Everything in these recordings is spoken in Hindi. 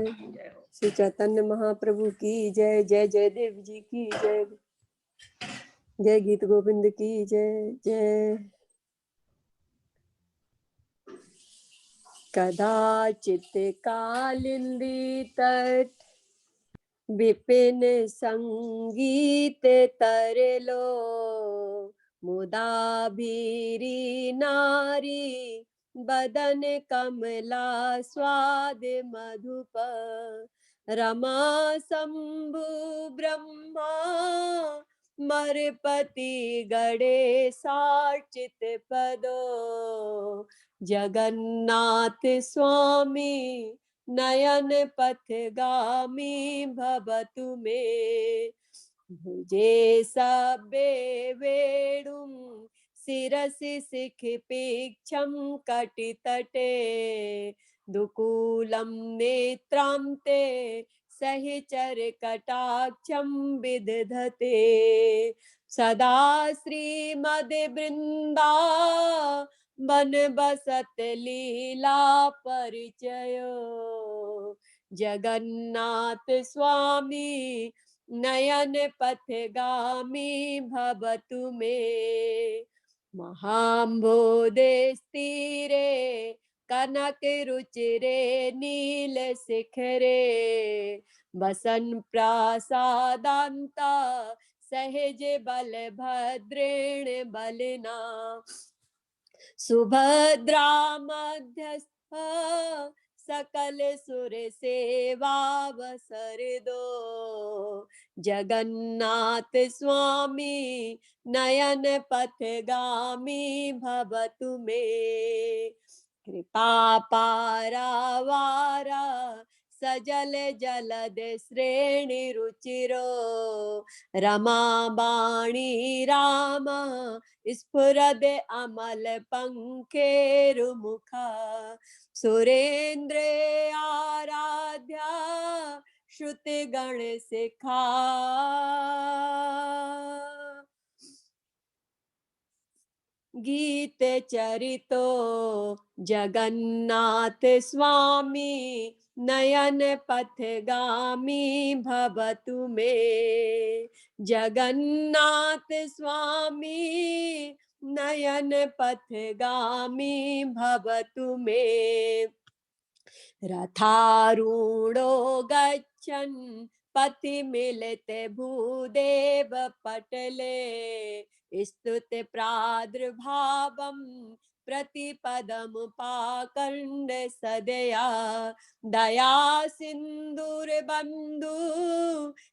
श्री चैतन्य महाप्रभु की जय। जय जयदेव जी की जय। जय गीत गोविंद की जय। जय। कदाचित कालिंदी तट विपिन संगीत तरलो, मुदा भीरी नारी बदन कमला स्वाद मधुप, रमा शंभु ब्रह्मा मरपति गणे सार्चित पदो, जगन्नाथ स्वामी नयन पथगामी भवतु मे, भुजे सबे वेणुं शिरसि शिखिपीक्षं कटितटे, दुकूलं नेत्रान्ते सहिचर कटाक्षं विदधते, सदा श्रीमद् वृंदा बन बसत लीला परिचयो, जगन्नाथ स्वामी नयन पथगामी भवतु मे, महाम्भोधे स्थिरे कनक रुचिरे नील शिखरे, बसन प्रासादान्ता सहज बलभद्रेण बलिना, सुभद्रा मध्यस्थ सकल सुर सेवावसर दो, जगन्नाथ स्वामी नयन पथगामी भवतु मे, कृपा पारावारा सजल जलद श्रेणी रुचिरो, रमा बाणी राम स्फुरद अमल पंखेरुमुखा, सुरेंद्र आराध्या श्रुति गण सिखा, गीत चरितो जगन्नाथ स्वामी नयन पथगामी भवतु मे, जगन्नाथ स्वामी नयन पथगामी भवतु मे, रथारूढ़ो गच्छन् पथि मिलते भूदेव पटले, स्तुत प्रादुर्भावं प्रतिपदमुपाकर्ण्य सदया, दया सिन्धुर्बन्धु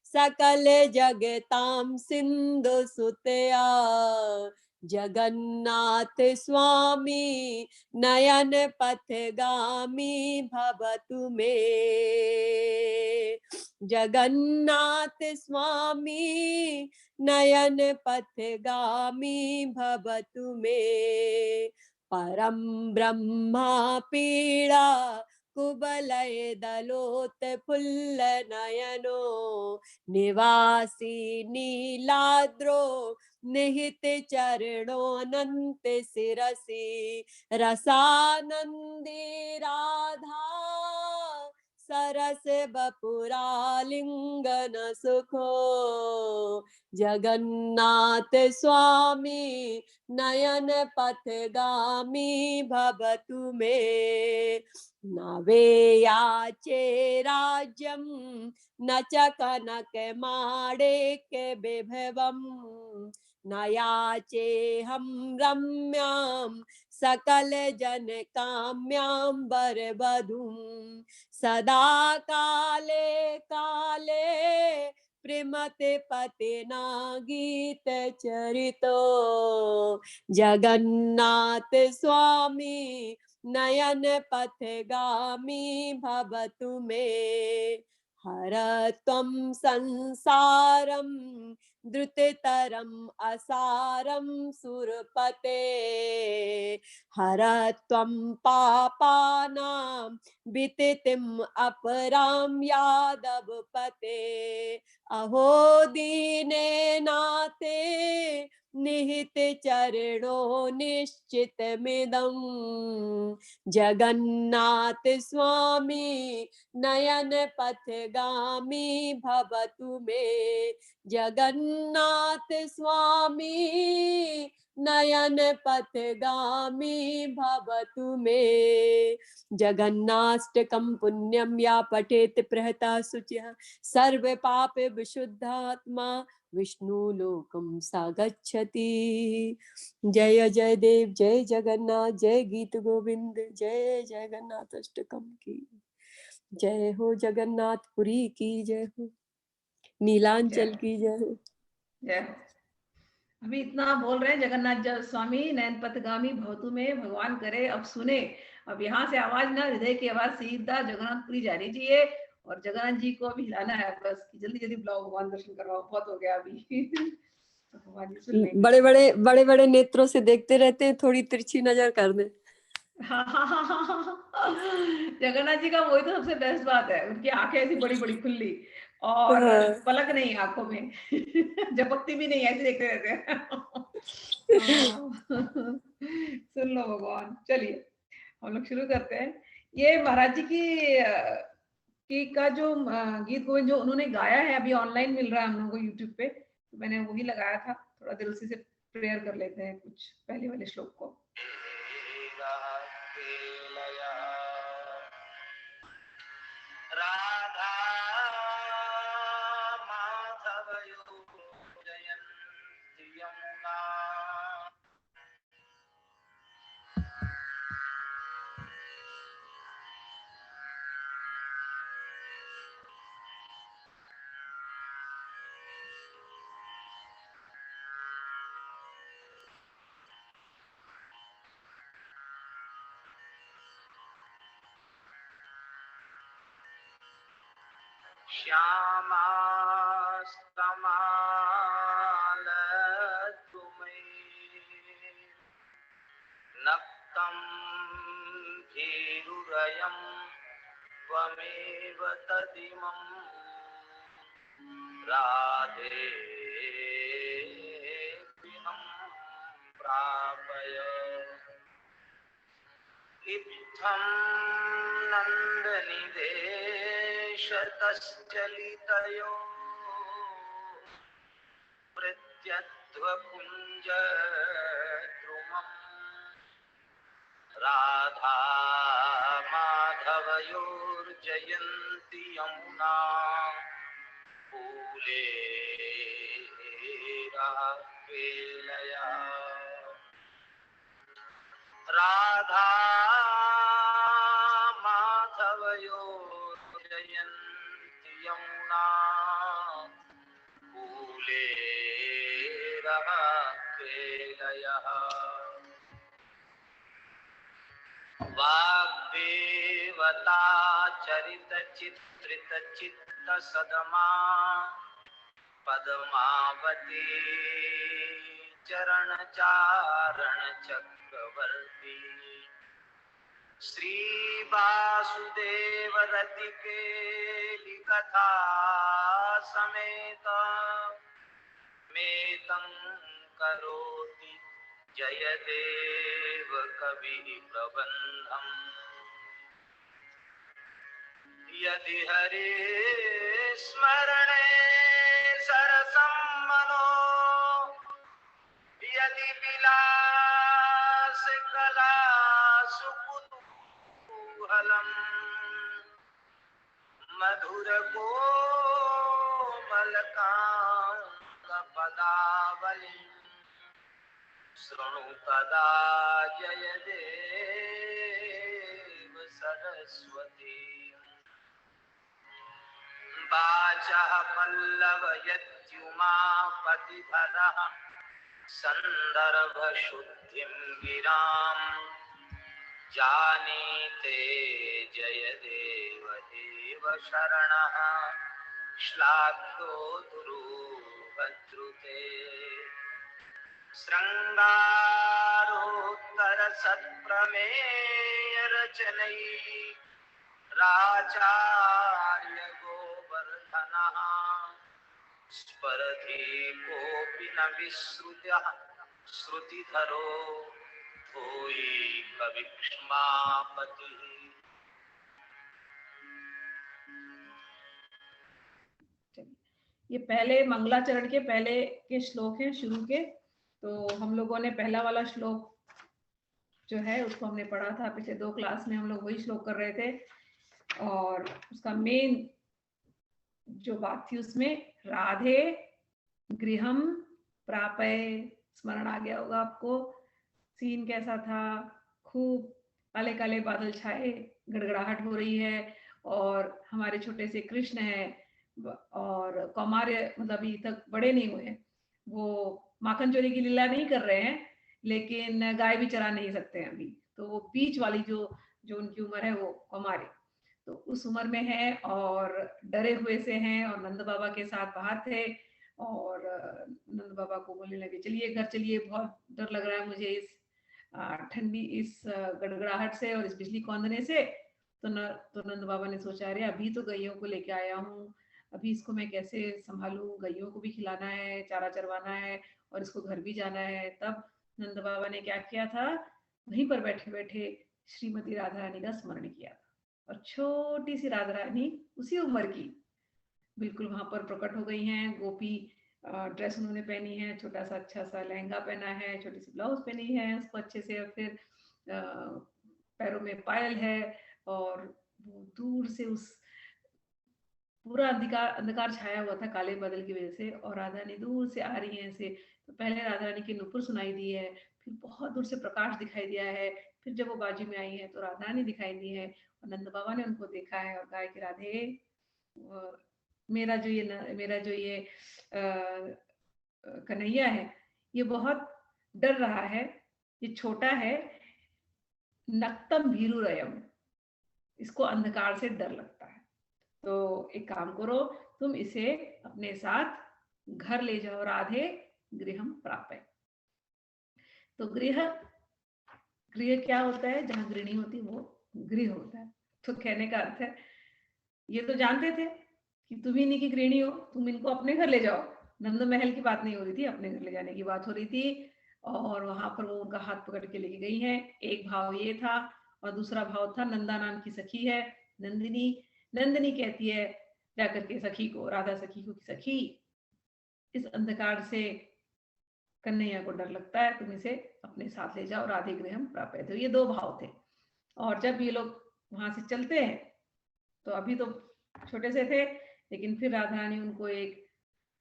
सकल जगतां सिन्धु सुतया, जगन्नाथ स्वामी नयन पथगामी भवतु मे, जगन्नाथ स्वामी नयन पथगामी भवतु मे, परम ब्रह्मा पीड़ा कुबलय दलोत फुल्ल नयनो, निवासी नीलाद्रो निहित चरणोऽनंत शिरसि, रसानंदी राधा सरस बपुरालिंगन सुखो, जगन्नाथ स्वामी नयन पथगामी भवतु मे, नवे याचे राज्यं न च कनक माणिक्य विभवम्, न याचेऽहं रम्यां सकल जन काम्यां वरवधूं, सदा काले काले प्रेमते पतिना गीत चरितो, जगन्नाथ स्वामी नयन पथगामी भवतु मे, हर त्वं संसारं द्रुततरम् असारं सुरपते, हर त्वं पापानां विततिम् अपरां यादवपते, अहो दीने नाथे निहित चरणो निश्चितमिदं जगन्नाथ स्वामी नयन पथगामी भवतु मे जगन्नाथ स्वामी नयन पथगामी भवतु मे जगन्नाष्टकं पुण्यं या पठेत प्रहता शुचिः सर्व पाप विशुद्धात्मा विष्णु लोकम सागच्छति। जय जय देव, जय जगन्नाथ, जय गीत गोविंद, जय जगन्नाथ अष्टकम की जय हो, जगन्नाथपुरी की जय हो, नीलांचल की जय हो। जय हो। अभी इतना बोल रहे हैं जगन्नाथ स्वामी नयन पथगामी भवतु में, भगवान करे अब सुने। अब यहाँ से आवाज ना, हृदय की आवाज सीधा जगन्नाथपुरी जानी चाहिए और जगन्नाथ जी को अभी हिलाना है बस कि जल्दी जल्दी बुलाओ, भगवान दर्शन करवाओ, बहुत हो गया अभी। तो भगवान जी सुन लेंगे। बड़े बड़े नेत्रों से देखते रहते हैं, थोड़ी तिरछी नजर कर दे। जगन्नाथ जी का वही तो सबसे बेस्ट बात है, उनकी आंखें ऐसी बड़ी बड़ी खुली और पलक नहीं आंखों में, झपकती भी नहीं, ऐसे देखते रहते हैं। सुन लो भगवान। चलिए हम लोग शुरू करते हैं। ये महाराज जी की का जो गीत गोविंद जो उन्होंने गाया है अभी ऑनलाइन मिल रहा है हम लोगों को यूट्यूब पे, तो मैंने वही लगाया था। थोड़ा देर उसी से प्रेयर कर लेते हैं कुछ पहले वाले श्लोक को। राधा माधवयो जयन्ति यमुना श्यामास्तमालतुमयि नक्तं धीरुरयं त्वमेव तदिमं राधे दिनं प्रापय इत्थं नन्दनिदेशतश्चलितयो प्रत्यध्वपुञ्जद्रुमम् राधा माधवयोर्जयन्ति यमुना कूले राह्वेलया राधा माधवयोर्जयन्ति यमुना कूले राह्वेलयः वाग्देवता चरितचित्रितचित्तसदमा पद्मावती चरणचारणचक्रवर्ती श्री वासुदेव रतिकेलिकथा समेत मेतं करोति जयदेव कविः प्रबन्धम् यदि हरे स्मरणे सरसं मनो यदि विलास कला सुकुतूहलम् मधुर कोमलकान्तपदावलिं शृणु कदा जयदेव सरस्वती वाचः पल्लवयत्युमापतिभरः सन्दर्भशुद्धिं गिराम् जानीते जयदेव एव शरणः श्लाघ्यो दुरूहद्रुते शृङ्गारोत्तरसत्प्रमेयरचनैः राचार्य गोवर्धनः स्मरति कोऽपि न विस्मृतः श्रुतिधरो भूयि कविक्ष्मापतिः। ये पहले मंगलाचरण के पहले के श्लोक हैं शुरू के। तो हम लोगों ने पहला वाला श्लोक जो है उसको हमने पढ़ा था पिछले 2 क्लास में, हम लोग वही श्लोक कर रहे थे। और उसका मेन जो बात थी उसमें राधे गृहम प्रापय, स्मरण आ गया होगा आपको। सीन कैसा था, खूब काले काले बादल छाए, गड़गड़ाहट हो रही है और हमारे छोटे से कृष्ण है और कौमार्य मतलब अभी तक बड़े नहीं हुए, वो माखन चोरी की लीला नहीं कर रहे हैं लेकिन गाय भी चरा नहीं सकते हैं अभी। तो वो बीच वाली जो उनकी उम्र है वो कौमार्य, तो उस उम्र में है और डरे हुए से हैं और नंद बाबा के साथ बाहर थे। और नंद बाबा को बोलने लगे चलिए घर चलिए, बहुत डर लग रहा है मुझे इस ठंडी इस गड़गड़ाहट से और इस बिजली कौंदने से। तो नंद बाबा ने सोचा अरे अभी तो गैयों को लेके आया हूँ, अभी इसको मैं कैसे संभालूं, गैयों को भी खिलाना है, चारा चरवाना है और इसको घर भी जाना है। तब नंद बाबा ने क्या किया था, वहीं पर बैठे बैठे श्रीमती राधा रानी का स्मरण किया था। और छोटी सी राधा रानी उसी उम्र की बिल्कुल वहां पर प्रकट हो गई हैं। गोपी ड्रेस उन्होंने पहनी है, छोटा सा अच्छा सा लहंगा पहना है, छोटी सी ब्लाउज पहनी है उसको अच्छे से, और फिर पैरों में पायल है और वो दूर से उस पूरा अंधकार अंधकार छाया हुआ था काले बादल की वजह से, और राधा रानी दूर से आ रही है ऐसे। तो पहले राधा रानी की नुपुर सुनाई दी है, फिर बहुत दूर से प्रकाश दिखाई दिया है, फिर जब वो बाजी में आई है तो राधा रानी दिखाई दी है और नंद बाबा ने उनको देखा है और कहा कि राधे मेरा जो ये कन्हैया है ये बहुत डर रहा है, ये छोटा है, नक्तम भीरु रयम, इसको अंधकार से डर लगता है। तो एक काम करो, तुम इसे अपने साथ घर ले जाओ, राधे गृहम प्रापय। तो गृह गृह क्या होता है, जहां गृहिणी होती वो गृह होता है। तो कहने का अर्थ है ये तो जानते थे कि तुम ही इन्हीं की गृहिणी हो, तुम इनको अपने घर ले जाओ। नंद महल की बात नहीं हो रही थी, अपने घर ले जाने की बात हो रही थी। और वहां पर वो उनका हाथ पकड़ के लेके गई हैं। एक भाव ये था और दूसरा भाव था नंदा नाम की सखी है नंदिनी। नंदिनी कहती है जाकर के सखी को, राधा सखी को, सखी इस अंधकार से कन्हैया को डर लगता है, तुम इसे अपने साथ ले जाओ, राधे गृहम प्राप्य। तो ये 2 भाव थे। और जब ये लोग वहां से चलते हैं तो अभी तो छोटे से थे, लेकिन फिर राधा रानी उनको एक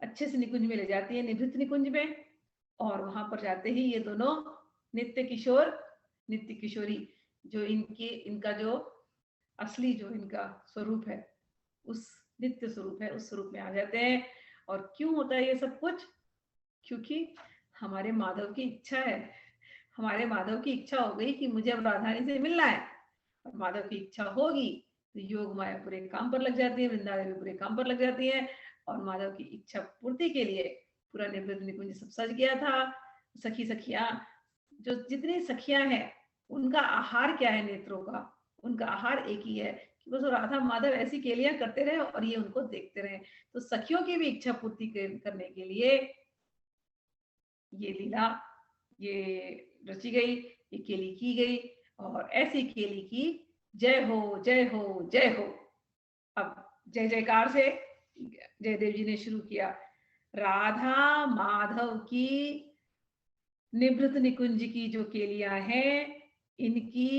अच्छे से निकुंज में ले जाती है, निभृत निकुंज में। और वहां पर जाते ही ये दोनों नित्य किशोर नित्य किशोरी जो इनका जो असली जो इनका स्वरूप है, उस नित्य स्वरूप है, उस स्वरूप में आ जाते हैं। और क्यों होता है ये सब कुछ, क्योंकि हमारे माधव की इच्छा है। हमारे माधव की इच्छा हो गई कि मुझे अब राधा रानी से मिलना है, और माधव की इच्छा होगी तो योग माया पूरे काम पर लग जाती है, वृंदादेवी पूरे काम पर लग जाती है। और माधव की इच्छा पूर्ति के लिए पूरा निवृत्त निकुंज सब सज गया था। सखी सखियां जो जितनी सखियां हैं उनका आहार क्या है, नेत्रों का उनका आहार एक ही है कि बस राधा माधव ऐसी केलियां करते रहे और ये उनको देखते रहे। तो सखियों की भी इच्छा पूर्ति करने के लिए ये लीला ये रची गई, ये केली की गई। और ऐसी केली की जय हो जय हो जय हो। अब जय जयकार से जयदेव जी ने शुरू किया, राधा माधव की निवृत्त निकुंज की जो केलियां हैं इनकी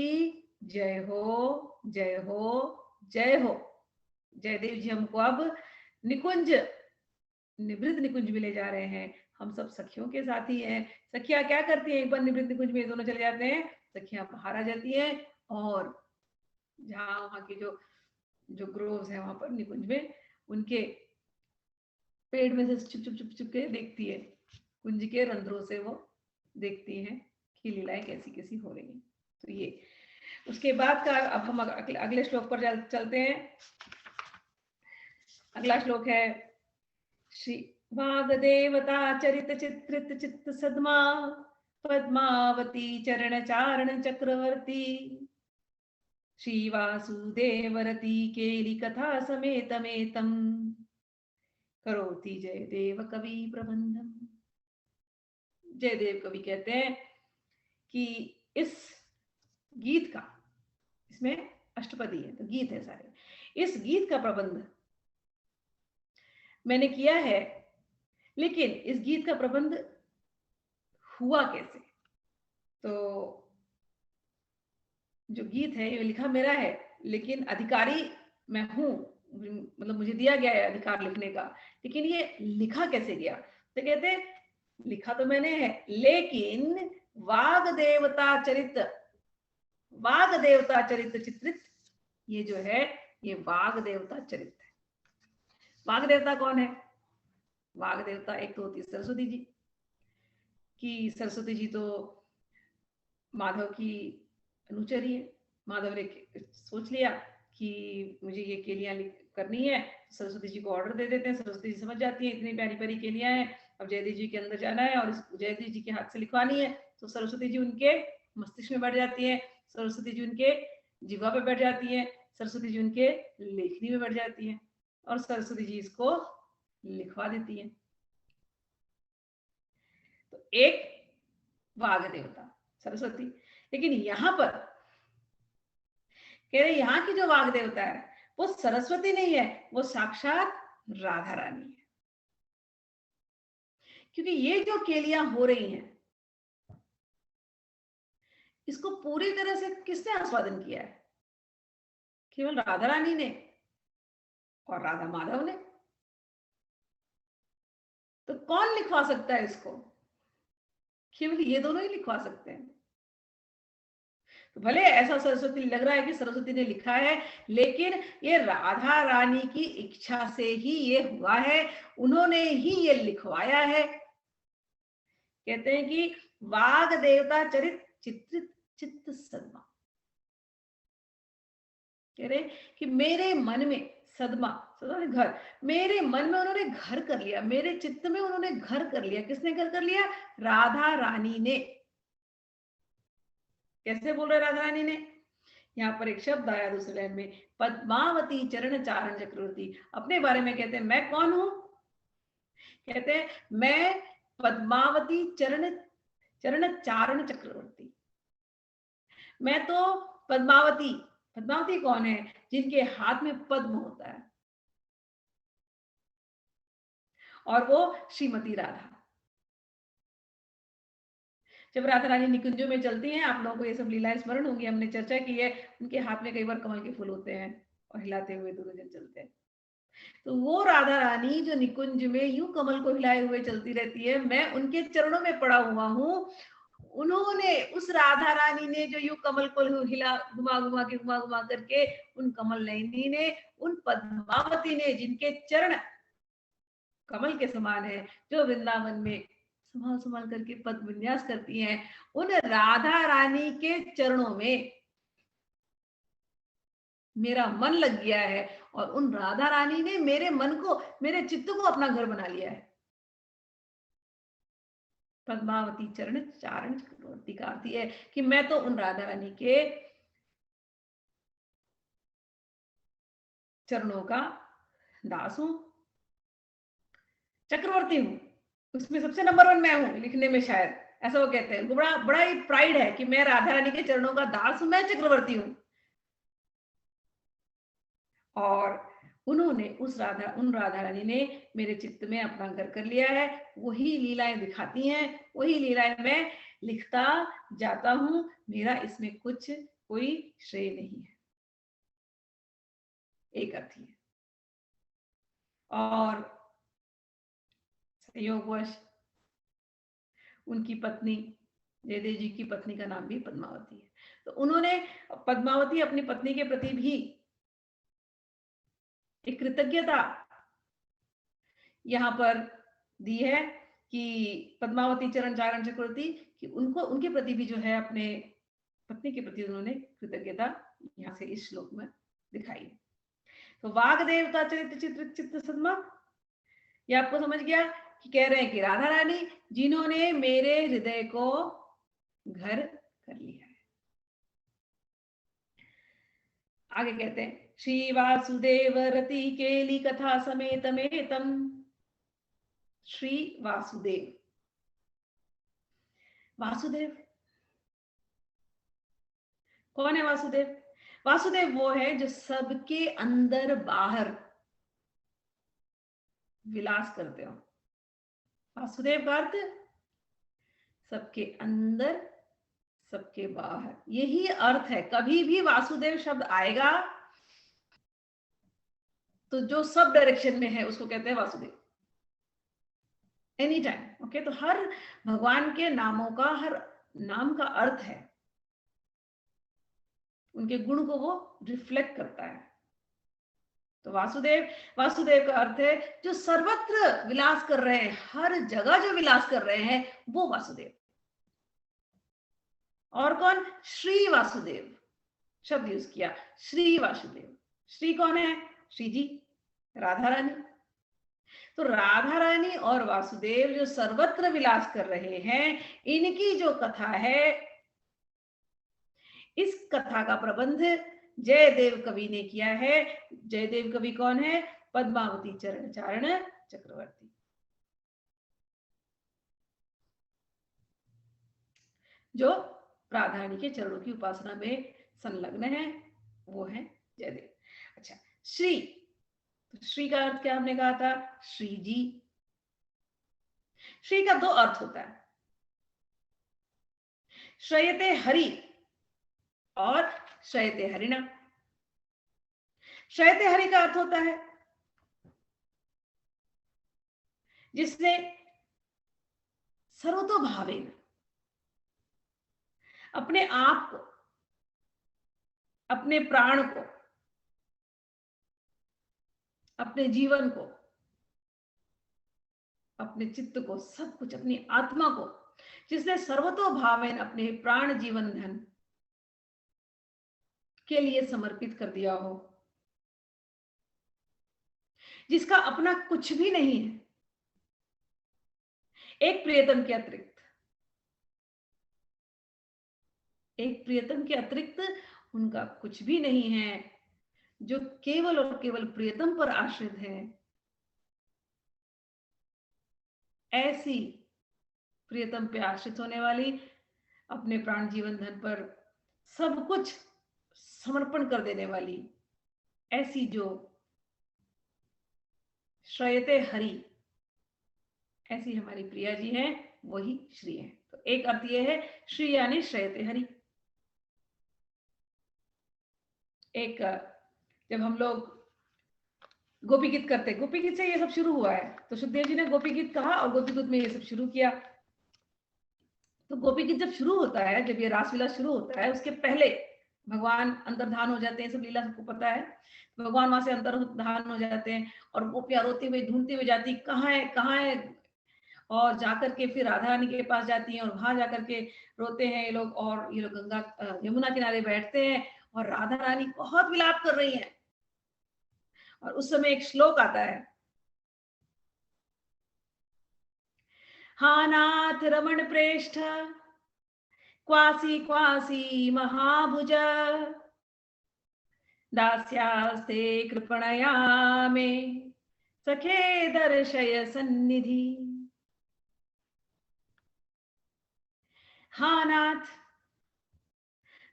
जय हो जय हो जय हो। जयदेव जी हमको अब निकुंज निवृत्त निकुंज में ले जा रहे हैं। हम सब सखियों के साथ ही हैं। सखियां क्या करती हैं, एक बार निवृत्त निकुंज में दोनों चले जाते हैं, सखियां बाहर आ जाती हैं और जहाँ वहाँ के जो जो ग्रोव्स है वहां पर निकुंज में उनके पेड़ में से चुप चुप चुप चुप के देखती है, कुंज के रंध्रों से वो देखती हैं कि लीलाएं कैसी कैसी हो रही हैं। तो ये उसके बाद का अब हम अगले श्लोक पर चलते हैं। अगला श्लोक है श्री वागदेवता चरित चित्रित चित्त सद्मा पद्मावती चरण चारण चक्रवर्ती श्री वासुदेवरती केली कथा समेतमेतम करोति जयदेव कवि प्रबंधम। जयदेव कवि कहते हैं कि इस गीत का, इसमें अष्टपदी है तो गीत है सारे, इस गीत का प्रबंध मैंने किया है, लेकिन इस गीत का प्रबंध हुआ कैसे? तो जो गीत है ये लिखा मेरा है, लेकिन अधिकारी मैं हूं, मतलब मुझे दिया गया है अधिकार लिखने का, लेकिन ये लिखा कैसे गया? तो कहते हैं लिखा तो मैंने है, लेकिन वाग देवता चरित चित्रित, ये जो है ये वाग देवता चरित है। वाग देवता कौन है? वाग देवता एक तो होती है सरस्वती जी, कि सरस्वती जी तो माधव की अनुचरी है। माधव ने सोच लिया कि मुझे ये केलियां करनी है, सरस्वती जी को ऑर्डर दे देते हैं। सरस्वती जी समझ जाती है इतनी प्यारी प्यारी केलियां हैं, अब जयदेव जी के अंदर जाना है और जयदेव जी के हाथ से लिखवानी है। तो सरस्वती जी उनके मस्तिष्क में बैठ जाती है, सरस्वती जी उनके जिह्वा पे बैठ जाती है, सरस्वती जी उनके लेखनी में बैठ जाती है और सरस्वती जी इसको लिखवा देती है। तो एक वाग देवता सरस्वती, लेकिन यहां पर कह रहे यहाँ की जो वाग देवता है वो सरस्वती नहीं है, वो साक्षात राधा रानी है। क्योंकि ये जो केलियां हो रही हैं इसको पूरी तरह से किसने आस्वादन किया है? केवल राधा रानी ने और राधा माधव ने। तो कौन लिखवा सकता है इसको? केवल ये दोनों ही लिखवा सकते हैं। तो भले ऐसा सरस्वती लग रहा है कि सरस्वती ने लिखा है, लेकिन ये राधा रानी की इच्छा से ही ये हुआ है, उन्होंने ही ये लिखवाया है। कहते हैं कि वाग देवता चरित चित्रित चित्त सदमा, कह रहे कि मेरे मन में सदमा, सदमा घर, मेरे मन में उन्होंने घर कर लिया, मेरे चित्त में उन्होंने घर कर लिया। किसने घर कर लिया? राधा रानी ने। कैसे बोल रहे राधा रानी ने? यहाँ पर एक शब्द आया दूसरे लाइन में, पद्मावती चरण चारण चक्रवर्ती। अपने बारे में कहते हैं मैं कौन हूं? कहते हैं मैं पद्मावती चरण चरण चारण चक्रवर्ती। मैं तो पद्मावती, पद्मावती कौन है? जिनके हाथ में पद्म होता है, और वो श्रीमती राधा। जब राधा रानी निकुंजों में चलती हैं, आप लोगों को ये सब लीलाएं स्मरण होंगी, हमने चर्चा की है, उनके हाथ में कई बार कमल के फूल होते हैं और हिलाते हुए दोनों जन चलते हैं। तो वो राधा रानी जो निकुंज में यूं कमल को हिलाए हुए चलती रहती है, मैं उनके चरणों में पड़ा हुआ हूं। उन्होंने, उस राधा रानी ने जो यूं कमल को हिला घुमा घुमा करके, उन कमल नयनी ने, उन पद्मावती ने जिनके चरण कमल के समान है, जो वृंदावन में संभाल संभाल करके पद विन्यास करती हैं, उन राधा रानी के चरणों में मेरा मन लग गया है और उन राधा रानी ने मेरे मन को, मेरे चित्त को अपना घर बना लिया है। पद्मावती चरण चारण चक्रवर्ती का अर्थ है कि मैं तो उन राधा रानी के चरणों का दास हूं, चक्रवर्ती हूं। उसमें सबसे नंबर 1 मैं हूं लिखने में, शायद ऐसा वो कहते हैं। बड़ा बड़ा ही प्राइड है कि मैं राधा रानी के चरणों का दास हूं, मैं चक्रवर्ती हूं। और उन्होंने उन राधा रानी ने मेरे चित्त में अपना घर कर लिया है। वही लीलाएं दिखाती हैं, वही लीलाएं मैं लिखता जाता हूं। मेरा इसमें कुछ कोई श्रेय नहीं है, एक अर्थ ही है। और संयोगवश उनकी पत्नी, जयदेव जी की पत्नी का नाम भी पद्मावती है, तो उन्होंने, पद्मावती अपनी पत्नी के प्रति भी एक कृतज्ञता यहाँ पर दी है कि पद्मावती चरण चारण चक्रवर्ती, कि उनको, उनके प्रति भी जो है अपने पत्नी के प्रति उन्होंने कृतज्ञता यहाँ से इस श्लोक में दिखाई है। तो वाग देवता चरित चित्रित चित्त सदमा, ये आपको समझ गया कि कह रहे हैं कि राधा रानी जिन्होंने मेरे हृदय को घर कर लिया है। आगे कहते हैं, श्री वासुदेव रति केली कथा समेत मेतम श्री वासुदेव। वासुदेव कौन है? वासुदेव, वासुदेव वो है जो सबके अंदर बाहर विलास करते हो। वासुदेव का अर्थ सबके अंदर सबके बाहर, यही अर्थ है। कभी भी वासुदेव शब्द आएगा तो जो सब डायरेक्शन में है उसको कहते हैं वासुदेव, एनी टाइम। ओके, तो हर भगवान के नामों का, हर नाम का अर्थ है, उनके गुण को वो रिफ्लेक्ट करता है। तो वासुदेव, वासुदेव का अर्थ है जो सर्वत्र विलास कर रहे हैं, हर जगह जो विलास कर रहे हैं वो वासुदेव। और कौन? श्री वासुदेव शब्द यूज किया, श्री वासुदेव। श्री कौन है? श्री जी, राधा रानी। तो राधा रानी और वासुदेव जो सर्वत्र विलास कर रहे हैं, इनकी जो कथा है, इस कथा का प्रबंध जयदेव कवि ने किया है। जयदेव कवि कौन है? पद्मावती चरण चारण चक्रवर्ती, जो राधा रानी के चरणों की उपासना में संलग्न है, वो है जयदेव। अच्छा, श्री, तो श्री का अर्थ क्या हमने कहा था? श्री जी। श्री का दो अर्थ होता है, श्रयते हरि और श्रयते हरिणा। श्रयते हरि का अर्थ होता है जिसने सर्वतोभावेन अपने आप को, अपने प्राण को, अपने जीवन को, अपने चित्त को, सब कुछ, अपनी आत्मा को, जिसने सर्वतोभावेन अपने प्राण जीवन धन के लिए समर्पित कर दिया हो, जिसका अपना कुछ भी नहीं है, एक प्रियतम के अतिरिक्त, एक प्रियतम के अतिरिक्त उनका कुछ भी नहीं है, जो केवल और केवल प्रियतम पर आश्रित है। ऐसी प्रियतम पे आश्रित होने वाली, अपने प्राण जीवन धन पर सब कुछ समर्पण कर देने वाली, ऐसी जो श्रयते हरि, ऐसी हमारी प्रिया जी हैं, वही श्री है। तो एक अर्थ यह है श्री यानी श्रयते हरि। एक, जब हम लोग गोपी गीत करते, गोपी गीत से ये सब शुरू हुआ है, तो सुखदेव जी ने गोपी गीत कहा और गोपी गीत में ये सब शुरू किया। तो गोपी गीत जब शुरू होता है, जब ये रासलीला शुरू होता है, उसके पहले भगवान अंतर्धान हो जाते हैं, सब लीला सबको पता है। भगवान वहां से अंतर्धान हो जाते हैं और गोपियां रोते हुए ढूंढती हुई जाती, कहाँ है कहाँ है, और जाकर के फिर राधा रानी के पास जाती हैं और वहां जाकर के रोते हैं ये लोग, और ये लोग गंगा यमुना किनारे बैठते हैं और राधा रानी बहुत विलाप कर रही हैं। और उस समय एक श्लोक आता है, हा नाथ रमण प्रेष्ठ क्वासी क्वासी महाभुज दास्यास्ते कृपणया मे सखे दर्शय सन्निधि। हा नाथ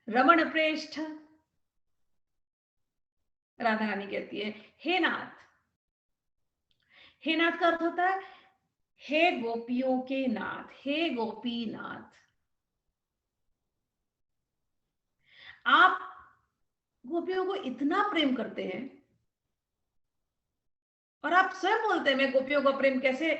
रमण प्रेष्ठ, राधा रानी कहती है हे नाथ। हे नाथ का अर्थ होता है हे गोपियों के नाथ, हे गोपीनाथ। आप गोपियों को इतना प्रेम करते हैं और आप स्वयं बोलते हैं मैं गोपियों का प्रेम कैसे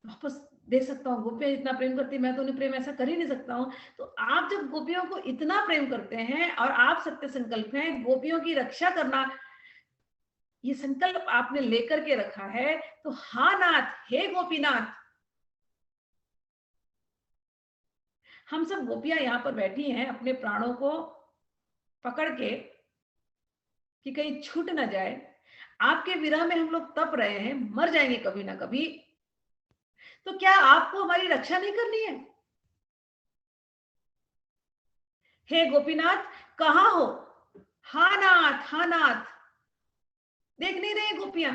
वापस दे सकता हूँ, गोपियां इतना प्रेम करती, मैं तो उन्हें प्रेम ऐसा कर ही नहीं सकता हूँ। तो आप जब गोपियों को इतना प्रेम करते हैं और आप सत्य संकल्प हैं गोपियों की रक्षा करना, ये संकल्प आपने लेकर के रखा है, तो हा नाथ, हे गोपीनाथ। हम सब गोपियां यहाँ पर बैठी हैं अपने प्राणों को पकड़ के कि कहीं छूट ना जाए, आपके विरह में हम लोग तप रहे हैं, मर जाएंगे कभी ना कभी, तो क्या आपको हमारी रक्षा नहीं करनी है? हे गोपीनाथ कहाँ हो? हा नाथ, हा नाथ। देख नहीं रहे गोपियां,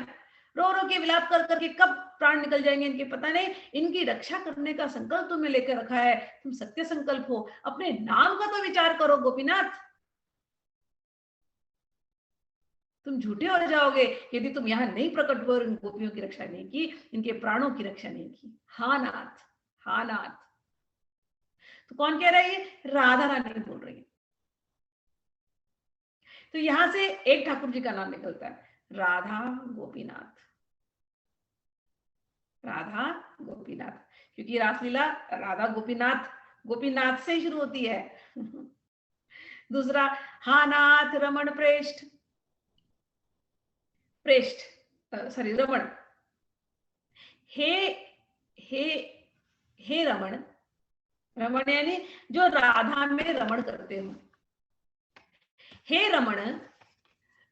रो रो के विलाप कर करके कब प्राण निकल जाएंगे इनके पता नहीं। इनकी रक्षा करने का संकल्प तुमने लेकर रखा है, तुम सत्य संकल्प हो, अपने नाम का तो विचार करो गोपीनाथ। तुम झूठे हो जाओगे यदि तुम यहाँ नहीं प्रकट हुए और इन गोपियों की रक्षा नहीं की, इनके प्राणों की रक्षा नहीं की। हाँ नाथ, हाँ नाथ। तो कौन कह रहा है ये? राधा रानी बोल रही है। तो यहां से एक ठाकुर जी का नाम निकलता है, राधा गोपीनाथ। राधा गोपीनाथ, क्योंकि रासलीला राधा गोपीनाथ, गोपीनाथ से शुरू होती है। दूसरा, हा नाथ रमण प्रेष्ठ, प्रेष्ठ सॉरी रमण, हे हे हे रमण, रमण यानी जो राधा में रमण करते हो। हे रमण,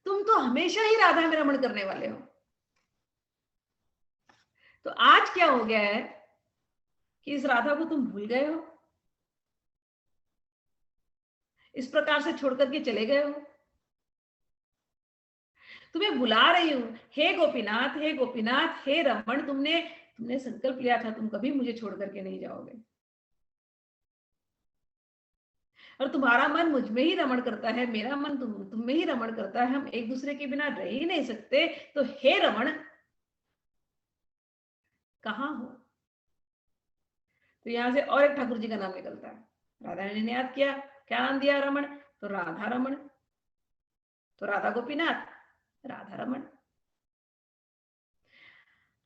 तुम तो हमेशा ही राधा में रमण करने वाले हो। तो आज क्या हो गया है कि इस राधा को तुम भूल गए हो, इस प्रकार से छोड़ करके चले गए हो। तुम्हें बुला रही हूं, हे गोपीनाथ, हे गोपीनाथ, हे रमण, तुमने संकल्प लिया था तुम कभी मुझे छोड़ करके नहीं जाओगे, और तुम्हारा मन मुझ में ही रमण करता है, मेरा मन तुम में ही रमण करता है, हम एक दूसरे के बिना रह ही नहीं सकते। तो हे रमण, कहां हो? तो यहां से और एक ठाकुर जी का नाम निकलता है। राधा रानी ने याद किया, क्या नाम दिया? रमण। तो राधा रमण, तो राधा गोपीनाथ, राधा रमण।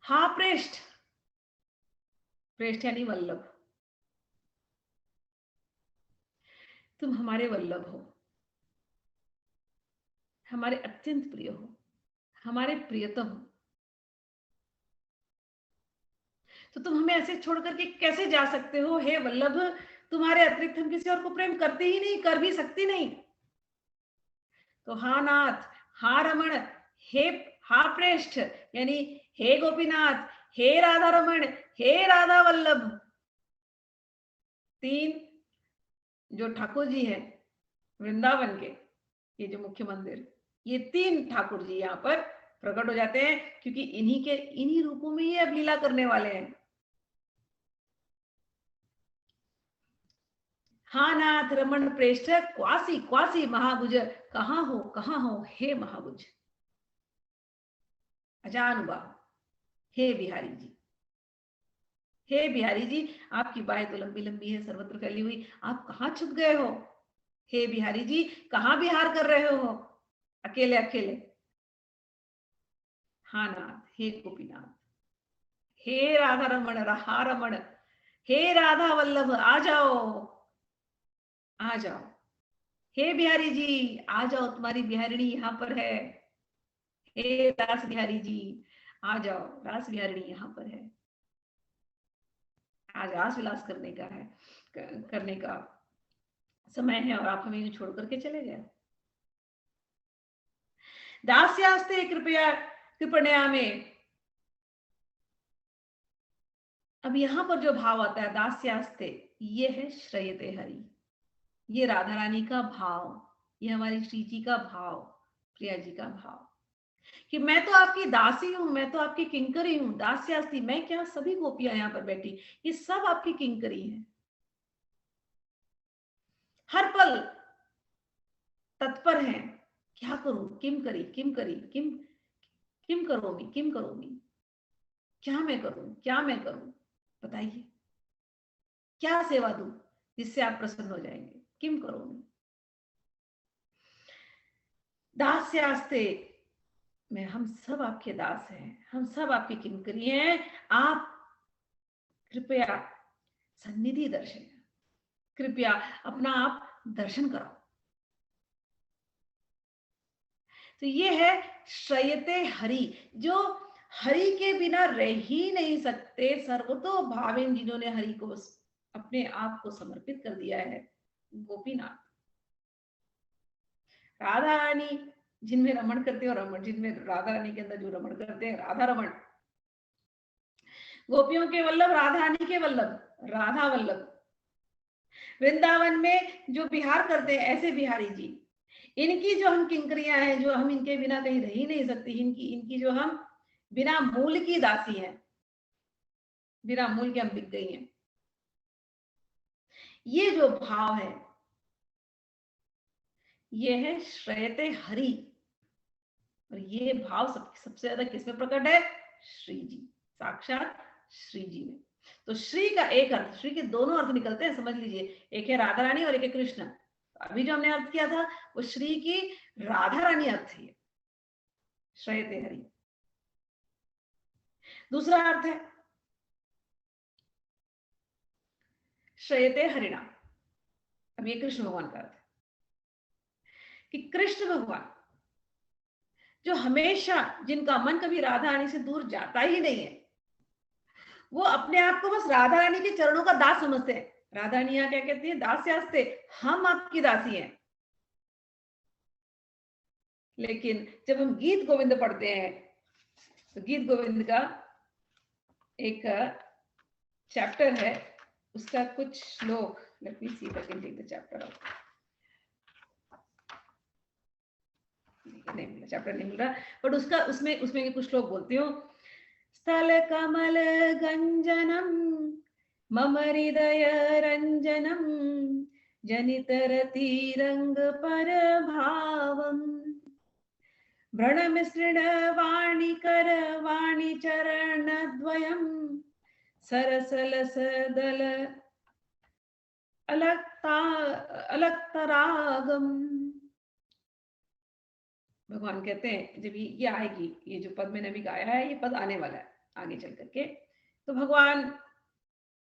हा प्रेष्ठ, प्रेष्ठ यानी वल्लभ, तुम हमारे वल्लभ हो, हमारे अत्यंत प्रिय हो, हमारे प्रियतम हो। तो तुम हमें ऐसे छोड़ करके कैसे जा सकते हो? हे वल्लभ, तुम्हारे अतिरिक्त हम किसी और को प्रेम करते ही नहीं, कर भी सकती नहीं। तो हा नाथ, हा रमण, हे हा प्रेष्ठ यानी हे गोपीनाथ, हे राधा रमण, हे राधा वल्लभ। तीन जो ठाकुर जी हैं वृंदावन के, ये जो मुख्य मंदिर, ये तीन ठाकुर जी यहाँ पर प्रकट हो जाते हैं, क्योंकि इन्हीं रूपों में ये अब लीला करने वाले हैं। हा नाथ रमण प्रेष्ठ क्वासी क्वासी महाभुज, कहां हो हे महाभुज, अजानुबाहु, हे बिहारी जी, हे बिहारी जी, आपकी बाहें तो लंबी लंबी है, सर्वत्र फैली हुई, आप कहाँ छुप गए हो? हे बिहारी जी, कहाँ विहार कर रहे हो अकेले अकेले? हा नाथ, हे गोपीनाथ, हे राधा रमण, रहा रमण, हे राधा वल्लभ, आ जाओ आ जाओ। हे बिहारी जी, आ जाओ, तुम्हारी बिहारिणी यहाँ पर है। हे रास बिहारी जी, आ जाओ, रास बिहारिणी यहाँ पर है। आज रास विलास करने का है, करने का समय है, और आप हमें छोड़ करके चले गए। दास्यास्ते कृपया कृपणया में, अब यहां पर जो भाव आता है दास्यास्ते, ये है श्रयते हरि, ये राधा रानी का भाव, ये हमारी श्री जी का भाव, प्रिया जी का भाव, कि मैं तो आपकी दासी हूं, मैं तो आपकी किंकरी हूं। दास्यास्ति, मैं क्या, सभी गोपियां यहाँ पर बैठी, ये सब आपकी किंकरी हैं, हर पल तत्पर हैं। क्या करूं, किम करी किम करी किम किम करोमी किम करोमी, क्या मैं करूं बताइए, क्या सेवा दूं जिससे आप प्रसन्न हो जाएंगे, किम करोमी। दास्यास्ते में हम सब आपके दास हैं, हम सब आपकी किंकरी हैं, आप कृपया सन्निधि दर्शन, कृपया अपना आप दर्शन कराओ। तो ये है श्रयते हरि, जो हरि के बिना रह ही नहीं सकते, सर्वतो भावेन, जिन्होंने हरि को अपने आप को समर्पित कर दिया है, गोपीनाथ। राधा रानी जिनमें रमण करते हो, रमण जिनमें राधा रानी के अंदर जो रमण करते हैं, राधा रमण। गोपियों के वल्लभ, राधा रानी के वल्लभ, राधा वल्लभ। वृंदावन में जो विहार करते हैं ऐसे बिहारी जी, इनकी जो हम किंकरियां हैं, जो हम इनके बिना कहीं रह ही नहीं सकती, इनकी जो हम बिना मूल की दासी हैं, बिना मूल के हम बिक गई हैं। ये जो भाव है ये है श्रयते हरि, और ये भाव सबसे ज्यादा किसमें प्रकट है? श्री जी, साक्षात श्री जी में। तो श्री का एक अर्थ, श्री के दोनों अर्थ निकलते हैं, समझ लीजिए, एक है राधा रानी और एक है कृष्ण। अभी जो हमने अर्थ किया था वो श्री की राधा रानी अर्थ है, श्रयते हरि। दूसरा अर्थ है श्रयते हरिणा। अब ये कृष्ण भगवान का अर्थ है कि कृष्ण भगवान जो हमेशा, जिनका मन कभी राधा रानी से दूर जाता ही नहीं है, वो अपने आप को बस राधा रानी के चरणों का दास समझते हैं। राधा रानी यहाँ क्या कहती है? दास्यास्ते, हम आपकी दासी हैं। लेकिन जब हम गीत गोविंद पढ़ते हैं तो गीत गोविंद का एक चैप्टर है, उसका कुछ श्लोक, let me see if I can take the chapter out. नहीं मिला, चैप्टर नहीं मिल रहा, बट उसका उसमें कुछ श्लोक बोलती हूँ। स्थल कमल गंजनम मम हृदय रंजनम जनितरतिरंग पर भावम व्रणमिसृण वाणिकर वाणिचरण द्वयम सरसलसदल अलक्तरागम। भगवान कहते हैं जब ये आएगी, ये जो पद मैंने अभी गाया है ये पद आने वाला है आगे चल करके, तो भगवान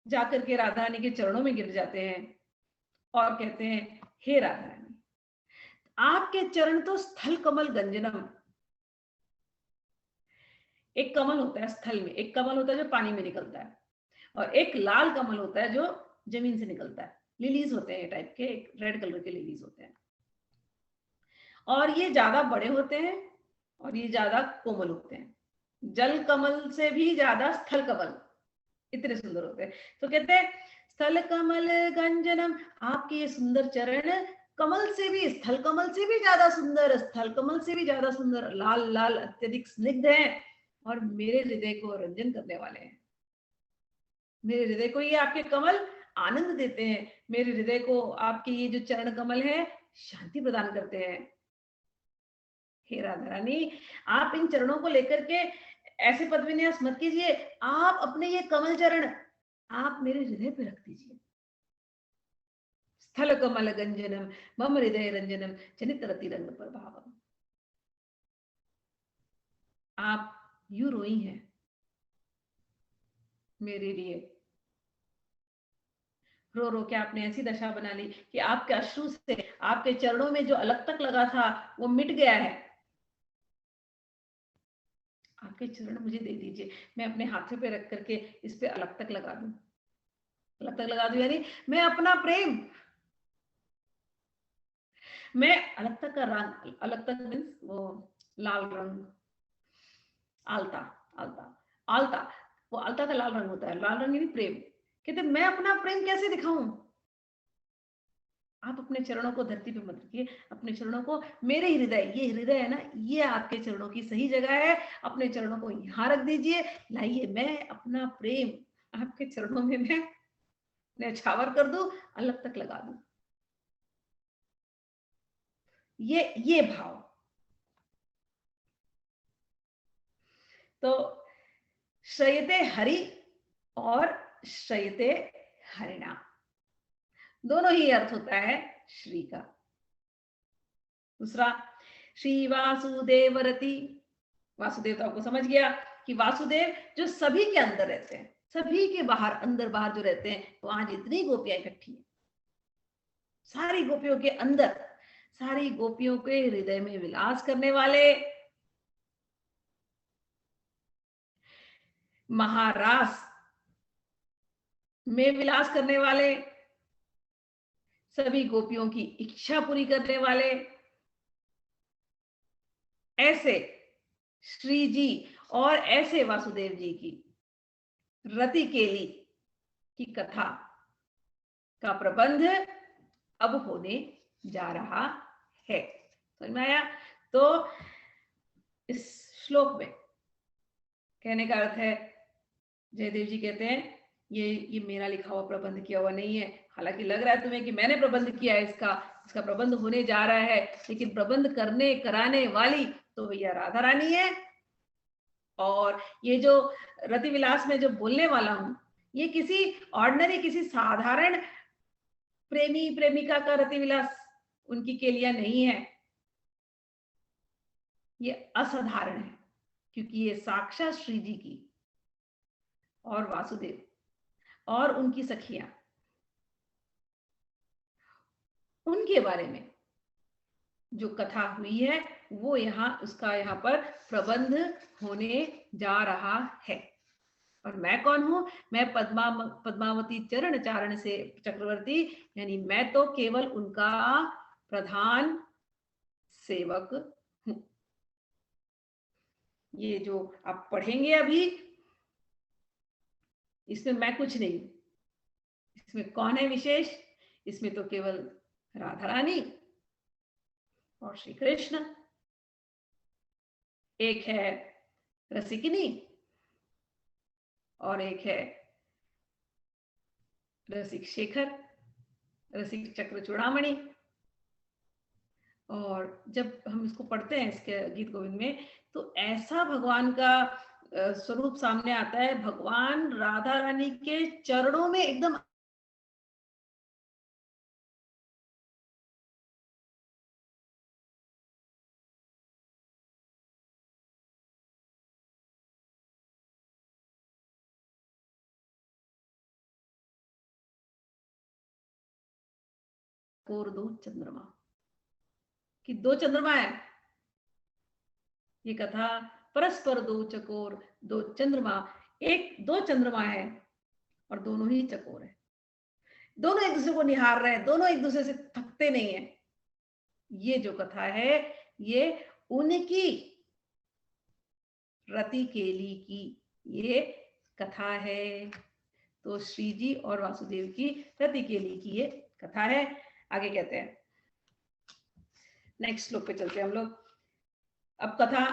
जाकर के राधा रानी के चरणों में गिर जाते हैं और कहते हैं, हे राधा रानी, आपके चरण तो स्थल कमल गंजनम। एक कमल होता है स्थल में, एक कमल होता है जो पानी में निकलता है, और एक लाल कमल होता है जो जमीन से निकलता है। लिलीज होते हैं टाइप के, एक रेड कलर के लिलीज होते हैं, और ये ज्यादा बड़े होते हैं और ये ज्यादा कोमल होते हैं। जल कमल से भी ज्यादा स्थल कमल इतने सुंदर होते हैं। तो कहते हैं स्थल कमल गंजनम, आपके ये सुंदर चरण कमल से भी, स्थल कमल से भी ज्यादा सुंदर, स्थल कमल से भी ज्यादा सुंदर, लाल लाल अत्यधिक स्निग्ध हैं और मेरे हृदय को रंजन करने वाले हैं। मेरे हृदय को ये आपके कमल आनंद देते हैं, मेरे हृदय को आपके ये जो चरण कमल है शांति प्रदान करते हैं। हे राधा रानी, आप इन चरणों को लेकर के ऐसे पद विन्यास मत कीजिए, आप अपने ये कमल चरण आप मेरे हृदय पे रख दीजिए। स्थल कमल गंजनम मम हृदय रंजनम जनित रतिरंग पर भावम। आप यूं रोई हैं मेरे लिए, रो रो के आपने ऐसी दशा बना ली कि आपके अश्रु से आपके चरणों में जो अलग तक लगा था वो मिट गया है। आपके चरण मुझे दे दीजिए, मैं अपने हाथों पे रख करके इस पे अलग तक लगा दूं। अलग तक लगा दूं यानी मैं अपना प्रेम, मैं अलग तक का रंग, अलग तक मीन्स वो लाल रंग, आलता, आलता, आलता, वो आलता का लाल रंग होता है, लाल रंग यानी प्रेम। कहते मैं अपना प्रेम कैसे दिखाऊं? आप अपने चरणों को धरती पे मत रखिए, अपने चरणों को मेरे हृदय, ये हृदय है ना, ये आपके चरणों की सही जगह है, अपने चरणों को यहाँ रख दीजिए। लाइए मैं अपना प्रेम आपके चरणों में मैं न्यौछावर कर दूं, अलग तक लगा दूं। ये भाव। तो श्रयते हरि और श्रयते हरिणा, दोनों ही अर्थ होता है श्री का। दूसरा श्री वासुदेव रति, वासुदेव तो आपको समझ गया कि वासुदेव जो सभी के अंदर रहते हैं, सभी के बाहर, अंदर बाहर जो रहते हैं, तो आज इतनी गोपियां इकट्ठी हैं, सारी गोपियों के अंदर, सारी गोपियों के हृदय में विलास करने वाले, महारास में विलास करने वाले, सभी गोपियों की इच्छा पूरी करने वाले, ऐसे श्री जी और ऐसे वासुदेव जी की रति केली की कथा का प्रबंध अब होने जा रहा है। समझ में आया? तो इस श्लोक में कहने का अर्थ है, जयदेव जी कहते हैं ये मेरा लिखा हुआ प्रबंध किया हुआ नहीं है। हालांकि लग रहा है तुम्हें कि मैंने प्रबंध किया है, इसका प्रबंध होने जा रहा है, लेकिन प्रबंध करने कराने वाली तो भैया राधा रानी है। और ये जो रति विलास में जो बोलने वाला हूं, ये किसी ऑर्डिनरी, किसी साधारण प्रेमी प्रेमिका का रति विलास उनकी के लिए नहीं है, ये असाधारण है, क्योंकि ये साक्षात श्री जी की और वासुदेव और उनकी सखियां, उनके बारे में जो कथा हुई है वो उसका यहाँ पर प्रबंध होने जा रहा है। और मैं कौन हूं? मैं पद्मावती चरण चारण से चक्रवर्ती, यानी मैं तो केवल उनका प्रधान सेवक हूं। ये जो आप पढ़ेंगे अभी, इसमें मैं कुछ नहीं, इसमें कौन है विशेष? इसमें तो केवल राधा रानी और श्री कृष्ण। एक है रसिकिनी और एक है रसिक शेखर, रसिक चक्र चूड़ामणि। और जब हम इसको पढ़ते हैं इसके गीत गोविंद में, तो ऐसा भगवान का स्वरूप सामने आता है, भगवान राधा रानी के चरणों में एकदम कोर दो चंद्रमा कि दो चंद्रमा है। ये कथा परस्पर दो चकोर, दो चंद्रमा, दो चंद्रमा है और दोनों ही चकोर है, दोनों एक दूसरे को निहार रहे हैं, दोनों एक दूसरे से थकते नहीं है। ये जो कथा है ये उनकी रति केली की ये कथा है। तो श्री जी और वासुदेव की रति केली की ये कथा है। आगे कहते हैं, नेक्स्ट श्लोक पे चलते हैं हम लोग। अब कथा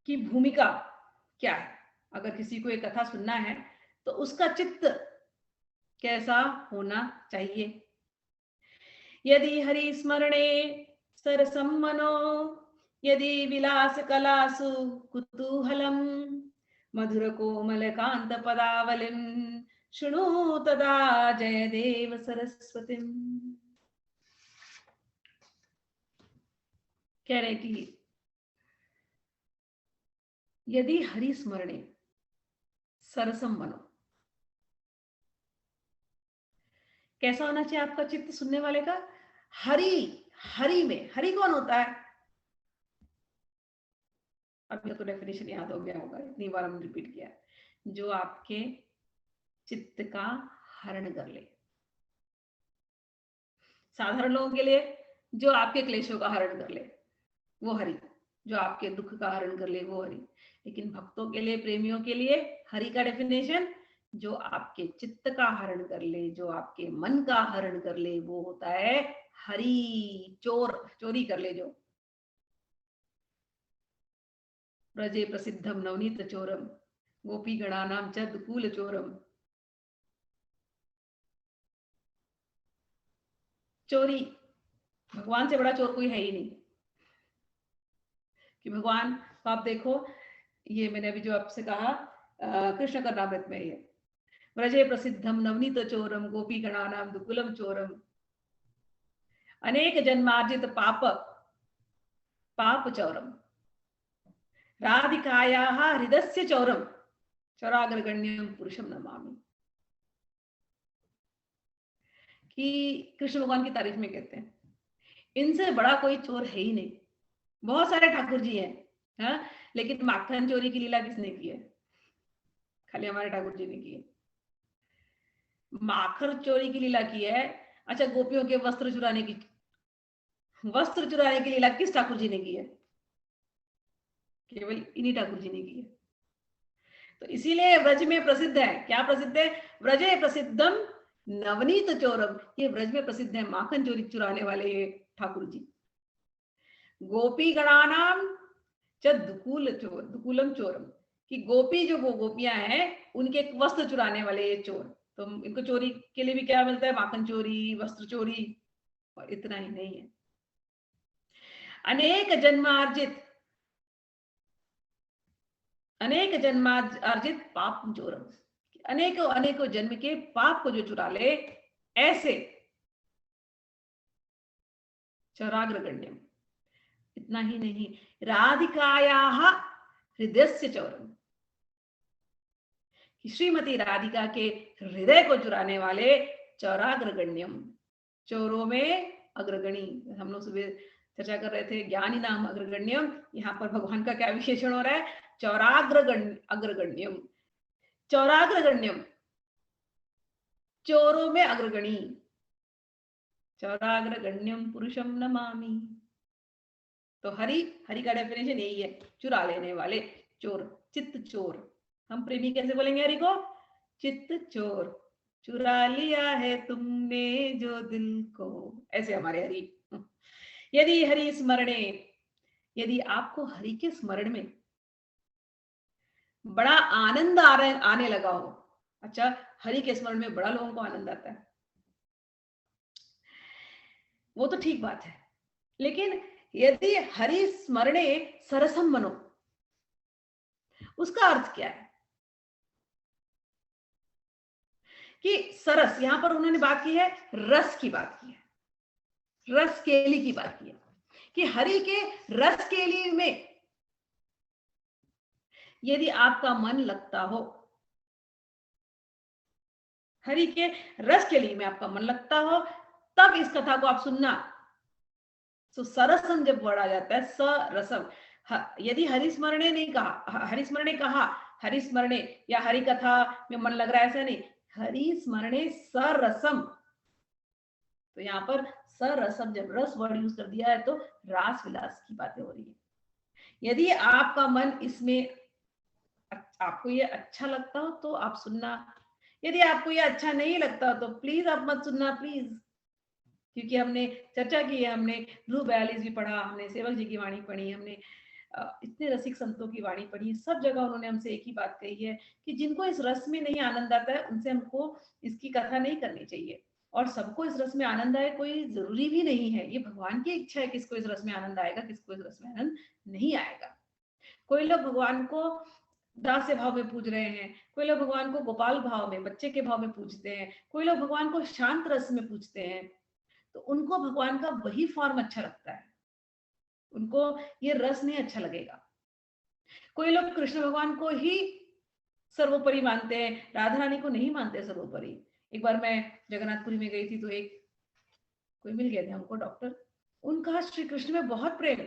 की भूमिका क्या है? अगर किसी को एक कथा सुनना है तो उसका चित्त कैसा होना चाहिए? यदि हरि स्मरणे सरसम मनो, यदि विलास कलासु कुतूहलम, मधुर कोमल कांत पदावलिम, शृणु तदा जयदेव सरस्वतीम। कह रहे कि यदि हरि स्मरणे सरसम मनो, कैसा होना चाहिए आपका चित्त सुनने वाले का? हरि में, हरि कौन होता है? अब तो डेफिनेशन याद हो गया होगा, इतनी बार हमने रिपीट किया। जो आपके चित्त का हरण कर ले। साधारण लोगों के लिए जो आपके क्लेशों का हरण कर ले वो हरि, जो आपके दुख का हरण कर ले वो हरि। लेकिन भक्तों के लिए, प्रेमियों के लिए हरि का डेफिनेशन जो आपके चित्त का हरण कर ले, जो आपके मन का हरण कर ले, वो होता है हरि। चोरी कर ले जो। ब्रजे प्रसिद्धम नवनीत चोरम, गोपी गणानाम च दुकूल चोरम। चोरी, भगवान से बड़ा चोर कोई है ही नहीं। कि भगवान तो आप देखो, ये मैंने अभी जो आपसे कहा कृष्ण कर्णामृत में, ये ब्रजे प्रसिद्धम नवनीत चोरम, गोपी गणानाम दुकुलम चोरम, अनेक जन्मार्जित पाप चौरम, राधिकायाः हृदस्य चौरम, चौराग्रगण्यम पुरुषम नमामि। कि कृष्ण भगवान की तारीफ में कहते हैं इनसे बड़ा कोई चोर है ही नहीं। बहुत सारे ठाकुर जी हैं, हाँ? लेकिन माखन चोरी की लीला किसने की है? खाली हमारे ठाकुर जी ने की है। माखन चोरी की लीला की है। अच्छा, गोपियों के वस्त्र चुराने की लीला किस ठाकुर जी ने की है? केवल इन्हीं ठाकुर जी ने की है। तो इसीलिए व्रज में प्रसिद्ध है। क्या प्रसिद्ध है? व्रजे प्रसिद्धम नवनीत चोरम। ये व्रज में प्रसिद्ध है माखन चोरी चुराने वाले ये ठाकुर जी। गोपी गणानाम च दुकूल चोर, दुकूलम चोरम, कि गोपी जो वो गोपियां हैं उनके वस्त्र चुराने वाले ये चोर। तो इनको चोरी के लिए भी क्या मिलता है, माखन चोरी, वस्त्र चोरी, और इतना ही नहीं है, अनेक जन्मार्जित पाप चोरम, अनेकों अनेकों जन्म के पाप को जो चुरा ले, ऐसे चौराग्रगण्यम। इतना ही नहीं, राधिकायाः हृदयस्य चौरम, कि श्रीमती राधिका के हृदय को चुराने वाले चौराग्रगण्यम, चोरों में अग्रगणी। हम लोग सुबह चर्चा कर रहे थे ज्ञानी नाम अग्रगण्यम, यहाँ पर भगवान का क्या विशेषण हो रहा है, अग्रगण्यम, चौराग्रगण्यम, चोरों में अग्रगणी, चौराग्रगण्यम पुरुषम नमामि। तो हरि, हरि का डेफिनेशन यही है, चुरा लेने वाले, चोर, चित्त चोर। हम प्रेमी कैसे बोलेंगे हरि को, चित्त चोर, चुरा लिया है तुमने जो दिल को, ऐसे हमारे हरि। यदि हरि स्मरणे, यदि आपको हरि के स्मरण में बड़ा आनंद आने लगा हो, अच्छा हरि के स्मरण में बड़ा लोगों को आनंद आता है, वो तो ठीक बात है, लेकिन यदि हरि स्मरणे सरसम मनो, उसका अर्थ क्या है कि सरस, यहां पर उन्होंने बात की है, रस की बात की है, रस केली की बात की है, कि हरि के रस केली में यदि आपका मन लगता हो, हरि के रस केली में आपका मन लगता हो, तब इस कथा को आप सुनना। तो सरसम जब वर्ड आ जाता है, सरसम, यदि हरिस्मरणे नहीं कहा, हरिस्मरणे कहा, हरिस्मरणे या हरि कथा में मन लग रहा है, ऐसा नहीं, हरिस्मरणे सरसम। तो यहाँ पर सरसम जब रस वर्ड यूज कर दिया है तो रास विलास की बातें हो रही है। यदि आपका मन इसमें, आपको ये अच्छा लगता हो तो आप सुनना, यदि आपको ये अच्छा नहीं लगता तो प्लीज आप मत सुनना, प्लीज। क्योंकि हमने चर्चा की है, हमने ध्रुव 42 भी पढ़ा, हमने सेवक जी की वाणी पढ़ी, हमने इतने रसिक संतों की वाणी पढ़ी, सब जगह उन्होंने हमसे एक ही बात कही है कि जिनको इस रस में नहीं आनंद आता है उनसे हमको इसकी कथा नहीं करनी चाहिए। और सबको इस रस में आनंद आए कोई जरूरी भी नहीं है, ये भगवान की इच्छा है किसको इस रस में आनंद आएगा, किसको इस रस में आनंद नहीं आएगा। कोई लोग भगवान को दास्य भाव में पूज रहे हैं, कोई लोग भगवान को गोपाल भाव में, बच्चे के भाव में पूजते हैं, कोई लोग भगवान को शांत रस में पूजते हैं, तो उनको भगवान का वही फॉर्म अच्छा लगता है, उनको ये रस नहीं अच्छा लगेगा। कोई लोग कृष्ण भगवान को ही सर्वोपरि मानते हैं, राधा रानी को नहीं मानते सर्वोपरि। एक बार मैं जगन्नाथपुरी में गई थी तो एक कोई मिल गए थे हमको डॉक्टर, उनका श्री कृष्ण में बहुत प्रेम,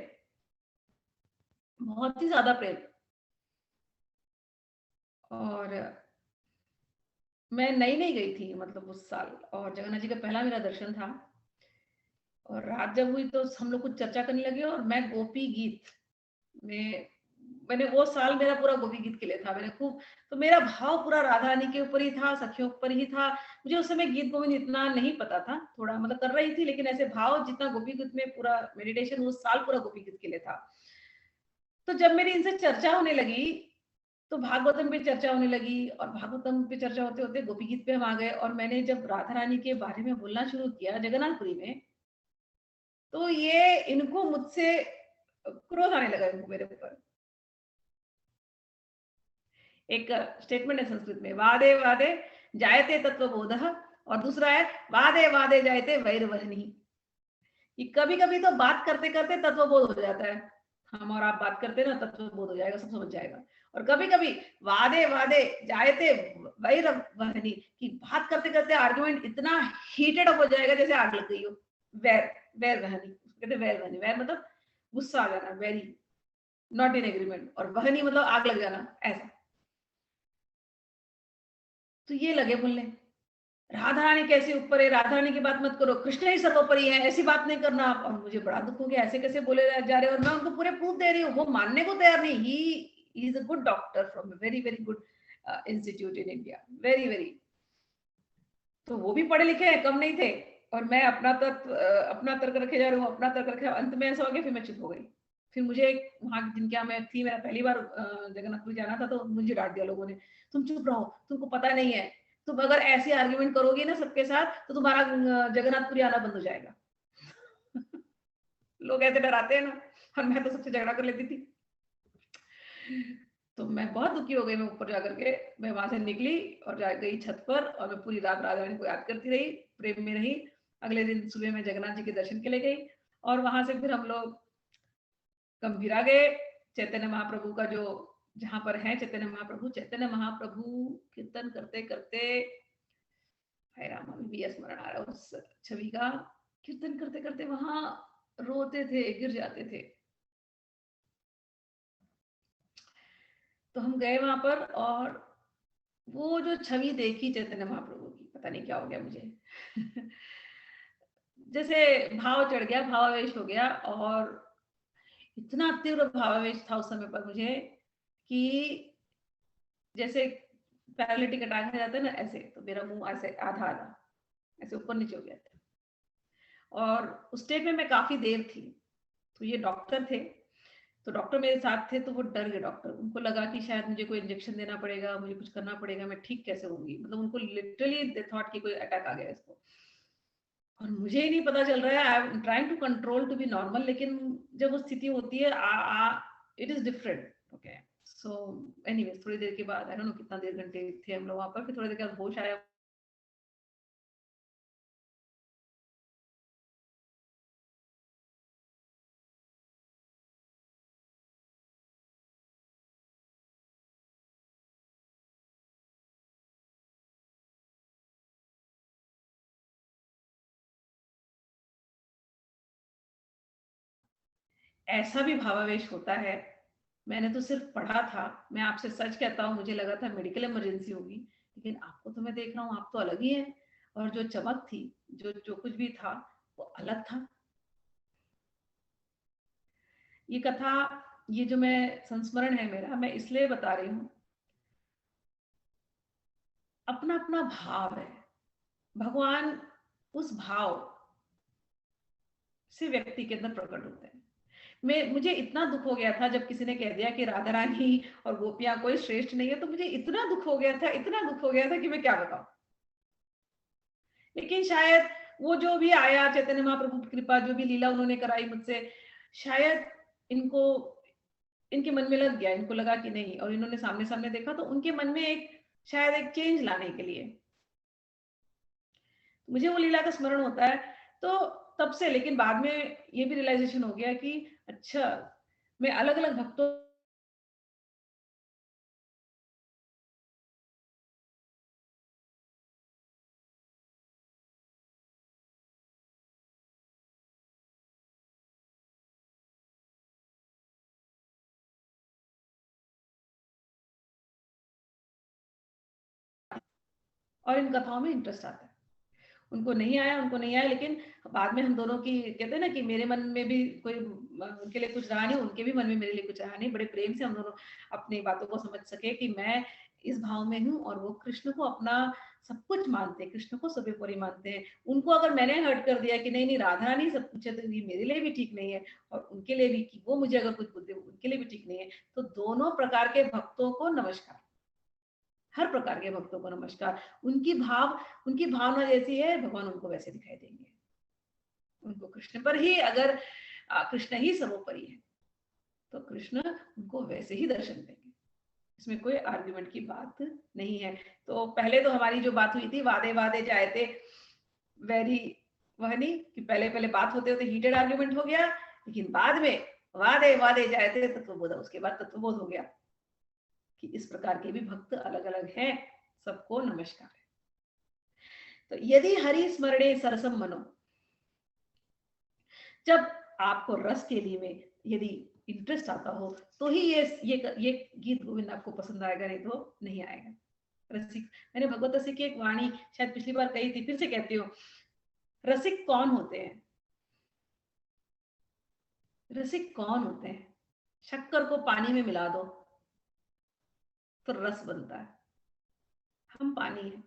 बहुत ही ज्यादा प्रेम। और मैं नई गई थी मतलब उस साल, और जगन्नाथ जी का पहला मेरा दर्शन था, और रात जब हुई तो हम लोग कुछ चर्चा करने लगे, और मैं गोपी गीत में, मैंने वो साल मेरा पूरा गोपी गीत के लिए था, मैंने खूब, तो मेरा भाव पूरा राधा रानी के ऊपर ही था, सखियों ऊपर ही था। मुझे उस समय गीत गोविंद इतना नहीं पता था, थोड़ा मतलब कर रही थी, लेकिन ऐसे भाव जितना गोपी गीत में पूरा मेडिटेशन, वो साल पूरा गोपी गीत के लिए था। तो जब मेरी इनसे चर्चा होने लगी तो भागवतम पे चर्चा होने लगी, और भागवतम पे चर्चा होते होते गोपी गीत पे हम आ गए, और मैंने जब राधा रानी के बारे में बोलना शुरू किया जगन्नाथपुरी में, तो ये इनको मुझसे क्रोध आने लगा, इनको मेरे ऊपर। एक स्टेटमेंट है संस्कृत में, वादे वादे जायते तत्वबोधः, और दूसरा है वादे वादे जायते वैरवहनी, कि कभी कभी तो बात करते करते तत्वबोध हो जाता है, हम और आप बात करते ना तत्वबोध हो जाएगा, सब समझ जाएगा। और कभी कभी वादे वादे जायते वैरवहनी, कि बात करते करते आर्गुमेंट इतना हीटेड अप हो जाएगा जैसे आग लग गई हो, वैर, वैरवहनी कहते, वैरवहनी, वैर मतलब गुस्सा आ जाना, वेरी नॉट इन एग्रीमेंट, और वहनी मतलब आग लग जाना, ऐसा। तो ये लगे बोलने राधा रानी कैसे ऊपर है, राधा रानी की बात मत करो, कृष्ण ही सर्वोपरि है, ऐसी बात नहीं करना आप। और मुझे बड़ा दुख हो गया, ऐसे कैसे बोले जा रहे हैं, और मैं उनको पूरे प्रूफ दे रही हूँ, वो मानने को तैयार नहीं। He is a good doctor from very very good institute in India, very very. तो वो भी पढ़े लिखे हैं, कम नहीं थे, और मैं अपना तर्क रखे जा रही हूँ, अपना तर्क रखे, अंत में ऐसा हो गया, फिर मैं चुप हो गई। फिर मुझे वहां जिनके यहाँ मैं थी, मेरा पहली बार जगन्नाथपुरी जाना था, तो मुझे डांट दिया लोगों ने, तुम चुप रहो, तुमको पता नहीं है, तुम अगर ऐसे आर्ग्यूमेंट करोगी ना सबके साथ तो तुम्हारा जगन्नाथपुरी आना बंद हो जाएगा। लोग ऐसे डराते हैं ना, और मैं तो सबसे झगड़ा कर लेती थी। तो मैं बहुत दुखी हो गई। मैं ऊपर जाकर के मैं वहां से निकली और जा गई छत पर, और मैं पूरी रात राधा रानी को याद करती रही, प्रेम में रही। अगले दिन सुबह मैं जगन्नाथ जी के दर्शन के लिए गई, और वहां से फिर हम लोग गंभीरा गए। चैतन्य महाप्रभु का जो जहां पर है चैतन्य महाप्रभु कीर्तन करते करते, हाय राम, अभी भी स्मरण आ रहा है उस छवि का। कीर्तन करते करते वहां रोते थे, गिर जाते थे। तो हम गए वहां पर, और वो जो छवि देखी चैतन्य महाप्रभु की, पता नहीं क्या हो गया मुझे। जैसे भाव चढ़ गया, भावावेश हो गया, और इतना तीव्र भावावेश था उस समय पर मुझे कि जैसे पैरालिटिक अटैक आ जाता है ना, ऐसे तो मेरा मुंह ऐसे आधा आधा ऐसे ऊपर नीचे हो गया था। और उस स्टेज में मैं काफी देर थी। तो ये डॉक्टर थे, तो डॉक्टर मेरे साथ थे, तो वो डर गए डॉक्टर। उनको लगा कि शायद मुझे कोई इंजेक्शन देना पड़ेगा, मुझे कुछ करना पड़ेगा, मैं ठीक कैसे होंगी, मतलब उनको लिटरली दे थॉट कि कोई अटैक आ गया इसको। और मुझे ही नहीं पता चल रहा है, I am trying to control to be normal, लेकिन जब वो स्थिति होती है it is different. Okay, so anyways थोड़ी देर के बाद, आई डोंट नो कितना देर घंटे थे हम लोग वहां पर, फिर थोड़ी देर के बाद होश आया। ऐसा भी भावावेश होता है, मैंने तो सिर्फ पढ़ा था। मैं आपसे सच कहता हूँ, मुझे लगा था मेडिकल इमरजेंसी होगी, लेकिन आपको तो मैं देख रहा हूँ, आप तो अलग ही है। और जो चमक थी, जो जो कुछ भी था, वो अलग था। ये कथा, ये जो मैं संस्मरण है मेरा, मैं इसलिए बता रही हूँ, अपना अपना भाव है। भगवान उस भाव से व्यक्ति के अंदर प्रकट होते हैं। मुझे इतना दुख हो गया था जब किसी ने कह दिया कि राधा रानी और गोपियां कोई श्रेष्ठ नहीं है, तो मुझे इतना दुख हो गया था, इतना दुख हो गया था कि मैं क्या बताऊं। लेकिन शायद वो जो भी आया, चैतन्य महाप्रभु की कृपा, जो भी लीला उन्होंने कराई मुझसे, शायद इनको, इनके मन में लग गया, इनको लगा कि नहीं, और इन्होंने सामने सामने देखा, तो उनके मन में एक शायद एक चेंज लाने के लिए मुझे वो लीला का स्मरण होता है। तो तब से, लेकिन बाद में ये भी रियलाइजेशन हो गया कि अच्छा, मैं अलग अलग भक्तों और इन कथाओं में इंटरेस्ट आता है। उनको नहीं आया, उनको नहीं आया, लेकिन बाद में हम दोनों की, कहते हैं ना कि मेरे मन में भी कोई उनके लिए कुछ रहा नहीं, उनके भी मन में मेरे लिए कुछ रहा नहीं। बड़े प्रेम से हम दोनों अपनी बातों को समझ सके कि मैं इस भाव में हूँ, और वो कृष्ण को अपना सब कुछ मानते हैं, कृष्ण को सर्वोपरि मानते हैं। उनको अगर मैंने हर्ट कर दिया कि नहीं नहीं राधा रानी सब कुछ है, तो ये मेरे लिए भी ठीक नहीं है, और उनके लिए भी कि वो मुझे अगर कुछ बोलते उनके लिए भी ठीक नहीं है। तो दोनों प्रकार के भक्तों को नमस्कार, हर प्रकार के भक्तों को नमस्कार। उनकी भावना जैसी है, भगवान उनको वैसे दिखाई देंगे। उनको कृष्ण पर ही, अगर कृष्ण ही सर्वोपरि है, तो कृष्ण उनको वैसे ही दर्शन देंगे। इसमें कोई आर्ग्यूमेंट की बात नहीं है। तो पहले तो हमारी जो बात हुई थी, वादे वादे जाए थे, वेरी, वह नहीं कि पहले पहले बात होते होते हीटेड आर्ग्यूमेंट हो गया, लेकिन बाद में वादे वादे जाए थे तत्वबोध, उसके बाद तत्वबोध हो गया कि इस प्रकार के भी भक्त अलग अलग हैं। सबको नमस्कार है। तो यदि हरि स्मरणे सरसम मनो, जब आपको रस के लिए में यदि इंटरेस्ट आता हो, तो ही ये गीत गोविंद आपको पसंद आएगा, नहीं तो नहीं आएगा। रसिक, मैंने भगवत रसिक की एक वाणी शायद पिछली बार कही थी, फिर से कहती हूँ, रसिक कौन होते हैं? रसिक कौन होते हैं? शक्कर को पानी में मिला दो तो रस बनता है। हम पानी है,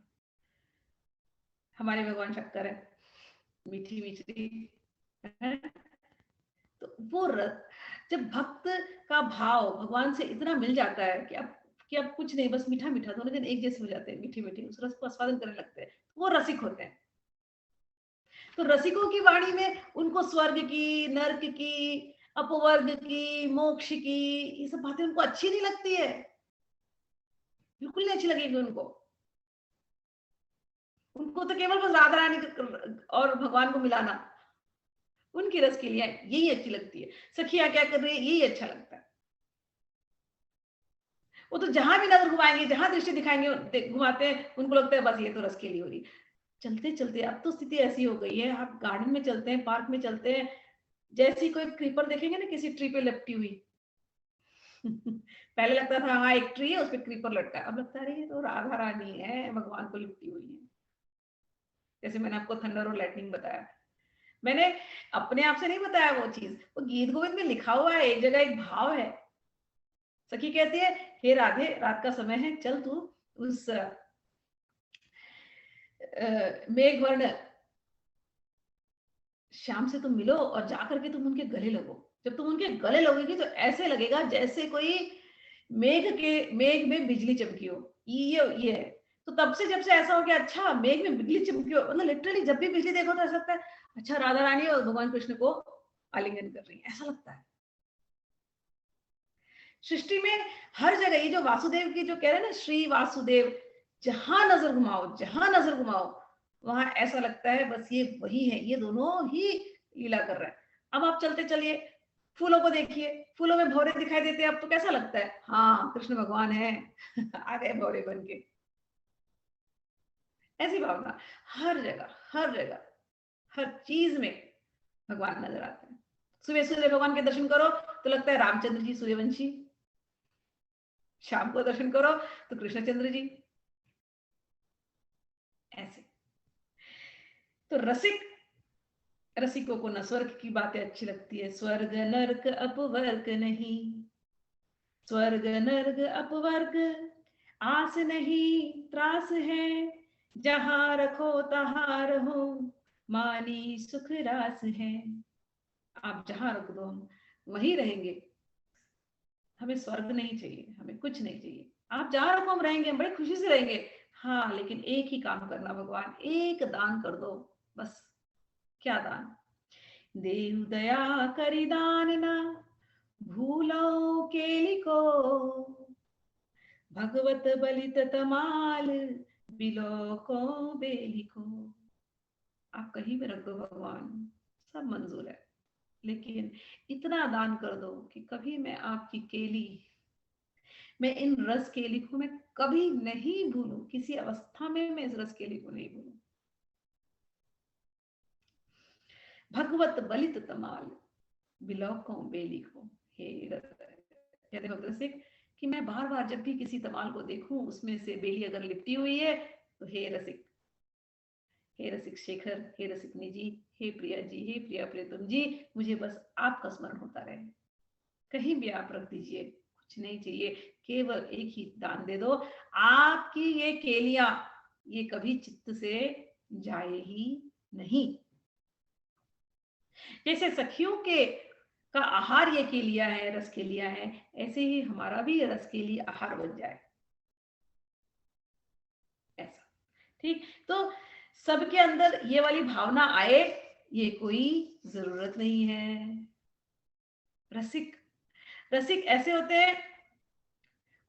हमारे भगवान शक्कर है, मीठी मीठी है। तो वो जब भक्त का भाव भगवान से इतना मिल जाता है कि अब कुछ नहीं, बस मीठा मीठा, दोनों दिन एक जैसे हो जाते हैं, मीठी मीठी उस रस को आस्वादन करने लगते हैं, वो रसिक होते हैं। तो रसिकों की वाणी में उनको स्वर्ग की, नर्क की, अपवर्ग की, मोक्ष की, ये सब बातें उनको अच्छी नहीं लगती है, बिल्कुल नहीं अच्छी लगेगी उनको। उनको तो केवल बस राधा रानी और भगवान को मिलाना, उनकी रस के लिए यही अच्छी लगती है। सखियां क्या कर रही है, यही अच्छा लगता है। वो तो जहां भी नजर घुमाएंगे, जहां दृष्टि दिखाएंगे, घुमाते हैं, उनको लगता है बस ये तो रस के लिए हो रही। चलते चलते अब तो स्थिति ऐसी हो गई है, आप गार्डन में चलते हैं, पार्क में चलते हैं, जैसी कोई क्रीपर देखेंगे ना किसी ट्री पे लपटी हुई पहले लगता था हाँ एक ट्री है उस पर क्रीपर लटका है, अब लगता है ये तो राधा रानी है, भगवान को लिपटी हुई है। जैसे मैंने आपको थंडर और लाइटनिंग बताया, मैंने अपने आप से नहीं बताया वो चीज, वो गीत गोविंद में लिखा हुआ है, एक जगह एक भाव है। सखी कहती है, हे राधे, रात का समय है, चल तू उस मेघवर्ण श्याम से तुम मिलो और जाकर के तुम उनके गले लगो। जब तुम उनके गले लगोगी तो ऐसे लगेगा जैसे कोई मेघ में बिजली चमकी हो। ये है। तो तब से जब से ऐसा हो गया, अच्छा मेघ में बिजली चमकी हो, मतलब लिटरली जब भी बिजली देखो तो ऐसा लगता है अच्छा राधा रानी और भगवान कृष्ण को आलिंगन कर रही है, ऐसा लगता है। सृष्टि में हर जगह ये जो वासुदेव की जो कह रहे हैं ना, श्री वासुदेव, जहां नजर घुमाओ, जहां नजर घुमाओ वहां ऐसा लगता है बस ये वही है, ये दोनों ही लीला कर रहे हैं। अब आप चलते चलिए, फूलों को देखिए, फूलों में भौरे दिखाई देते हैं, अब तो कैसा लगता है, हाँ कृष्ण भगवान है आ गए भौरे बन के। ऐसी भावना हर जगह, हर जगह, हर चीज में भगवान नजर आते हैं। सुबह सूर्य भगवान के दर्शन करो तो लगता है रामचंद्र जी सूर्यवंशी, शाम को दर्शन करो तो कृष्णचंद्र जी, ऐसे। तो रसिकों को न स्वर्ग की बातें अच्छी लगती है, स्वर्ग नर्क अपवर्ग नहीं, स्वर्ग नर्क अपवर्ग आस नहीं त्रास है, जहां रखो तहां रहो, मानी सुख रास है। आप जहां रख दो हम वहीं रहेंगे, हमें स्वर्ग नहीं चाहिए, हमें कुछ नहीं चाहिए, आप जहां रखो हम रहेंगे, हम बड़ी खुशी से रहेंगे। हाँ लेकिन एक ही काम करना भगवान, एक दान कर दो बस। क्या दान? देव दया करी दान ना, भूलो केली को, भगवत बलित तमाल, बिलो को बेली को। आप कहीं भी रख दो भगवान, सब मंजूर है, लेकिन इतना दान कर दो कि कभी मैं आपकी केली, मैं इन रस केली को मैं कभी नहीं भूलूं, किसी अवस्था में मैं इस रस केली को नहीं भूलूं। भगवत बलित तमाल, बिलौकों बेली को। हे कहते भक्त रसिक कि मैं बार बार जब भी किसी तमाल को देखूं उसमें से बेली अगर लिपटी हुई है तो हे रसिक, हे रसिक शेखर, हे रसिकनी जी, हे प्रिया जी, हे प्रिया प्रियतम जी, मुझे बस आपका स्मरण होता रहे। कहीं भी आप रख दीजिए, कुछ नहीं चाहिए, केवल एक ही दान दे दो, आपकी ये केलियां ये कभी चित्त से जाए ही नहीं। जैसे सखियों के का आहार ये के लिया है, रस के लिया है, ऐसे ही हमारा भी रस के लिए आहार बन जाए, ऐसा। ठीक, तो सबके अंदर ये वाली भावना आए ये कोई जरूरत नहीं है। रसिक रसिक ऐसे होते हैं,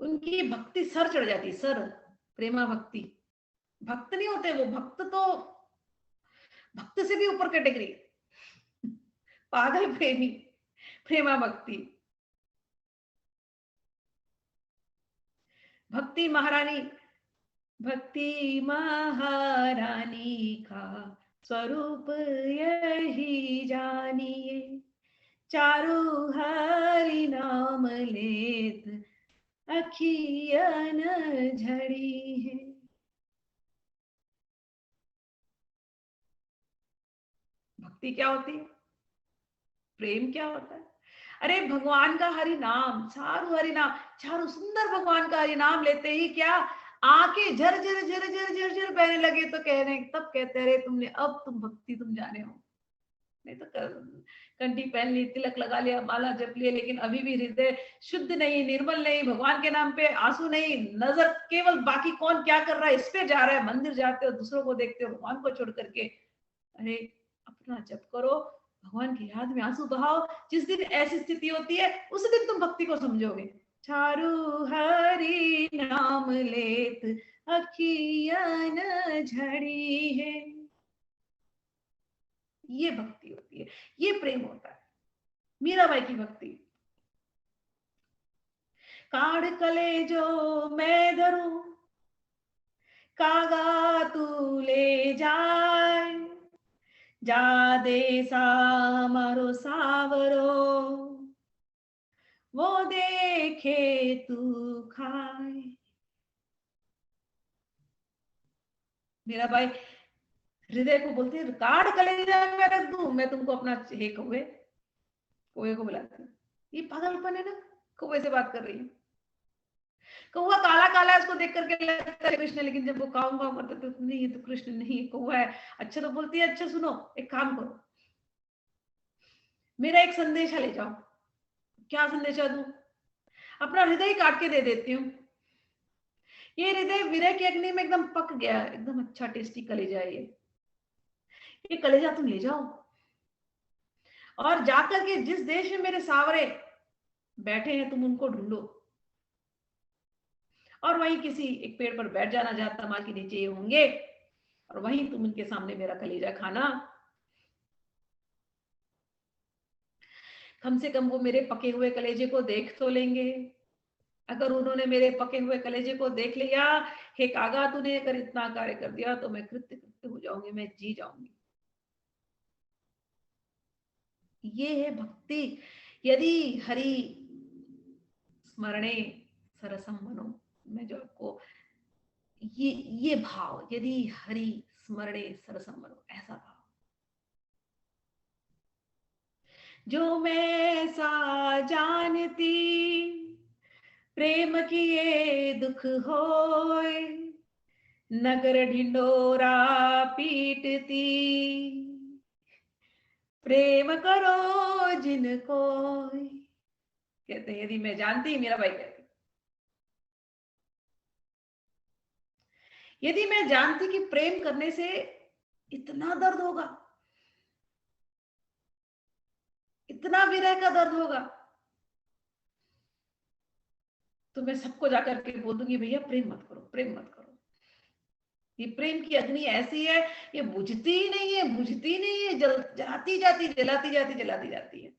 उनकी भक्ति सर चढ़ जाती, सर, प्रेमा भक्ति। भक्त नहीं होते वो, भक्त तो भक्त से भी ऊपर कैटेगरी, पागल प्रेमी, प्रेमा भक्ति। भक्ति महारानी, भक्ति महारानी का स्वरूप यही जानिए, चारु हरि नाम लेत अखियन झड़ी है। भक्ति क्या होती है? प्रेम क्या होता है? अरे भगवान का हरि नाम, चारु हरि नाम, चारु सुंदर भगवान का हरि नाम लेते ही क्या आंखें झर झर झर झर झर झर बहने लगे, तो कह रहे तब कहते रहे तुमने अब तुम भक्ति तुम जाने हो। नहीं तो कंठी पहन ली, तिलक लगा लिया, माला जप लिया, लेकिन अभी भी हृदय शुद्ध नहीं, निर्मल नहीं, भगवान के नाम पे आंसू नहीं, नजर केवल बाकी कौन क्या कर रहा है इस पे जा रहा है। मंदिर जाते हो, दूसरों को देखते हो, भगवान को छोड़ करके। अरे अपना जप करो, भगवान की याद में आंसू बहाओ। जिस दिन ऐसी स्थिति होती है उस दिन तुम भक्ति को समझोगे। चारु हरि नाम लेत अखियन झड़ी है, ये भक्ति होती है, ये प्रेम होता है, मीराबाई की भक्ति। काढ़ कले जो मैं धरूं, कागा तू ले जाए, जा देसा मारो सावरो, वो देखे तू खाए। मीराबाई हृदय को बोलती है, काढ़ कलेजा में रख दूं मैं तुमको अपना। हे कौवे, कौवे को बुलाती है, ये पागलपन है ना, कौवे से बात कर रही है। कौवा काला काला है, उसको देख करके लगता है कृष्ण, लेकिन जब वो काऊ काऊ करता तो नहीं, ये तो कृष्ण नहीं है, कौवा है। अच्छा तो बोलती है, अच्छा सुनो, एक काम करो, मेरा एक संदेशा ले जाओ। क्या संदेशा दूं? अपना हृदय काट के दे देती हूँ। ये हृदय विरह की अग्नि में एकदम पक गया, एकदम अच्छा टेस्टी कलेजा है ये कलेजा तुम ले जाओ, और जाकर के जिस देश में मेरे सावरे बैठे हैं तुम उनको ढूंढो, और वहीं किसी एक पेड़ पर बैठ जाना जहां तमा के नीचे ये होंगे, और वहीं तुम उनके सामने मेरा कलेजा खाना। कम से कम वो मेरे पके हुए कलेजे को देख तो लेंगे। अगर उन्होंने मेरे पके हुए कलेजे को देख लिया, हे कागा तूने अगर इतना कार्य कर दिया तो मैं कृत्य कृत्य हो जाऊंगी, मैं जी जाऊंगी। ये है भक्ति। यदि हरि स्मरणे सरसम मनो, मैं जो आपको ये भाव, यदि हरि स्मरणे सरसम मनो, ऐसा भाव जो मैं सा जानती, प्रेम किए दुख होए, नगर ढिंडोरा पीटती, प्रेम करो जिनको। कहते हैं यदि मैं जानती, मीराबाई कहती, यदि मैं जानती कि प्रेम करने से इतना दर्द होगा, इतना विरह का दर्द होगा, तो मैं सबको जाकर के बोल दूंगी, भैया प्रेम मत करो, प्रेम मत करो। ये प्रेम की अग्नि ऐसी है, ये बुझती ही नहीं है, बुझती नहीं है, जलाती जाती, जलाती जाती, जलाती जाती है।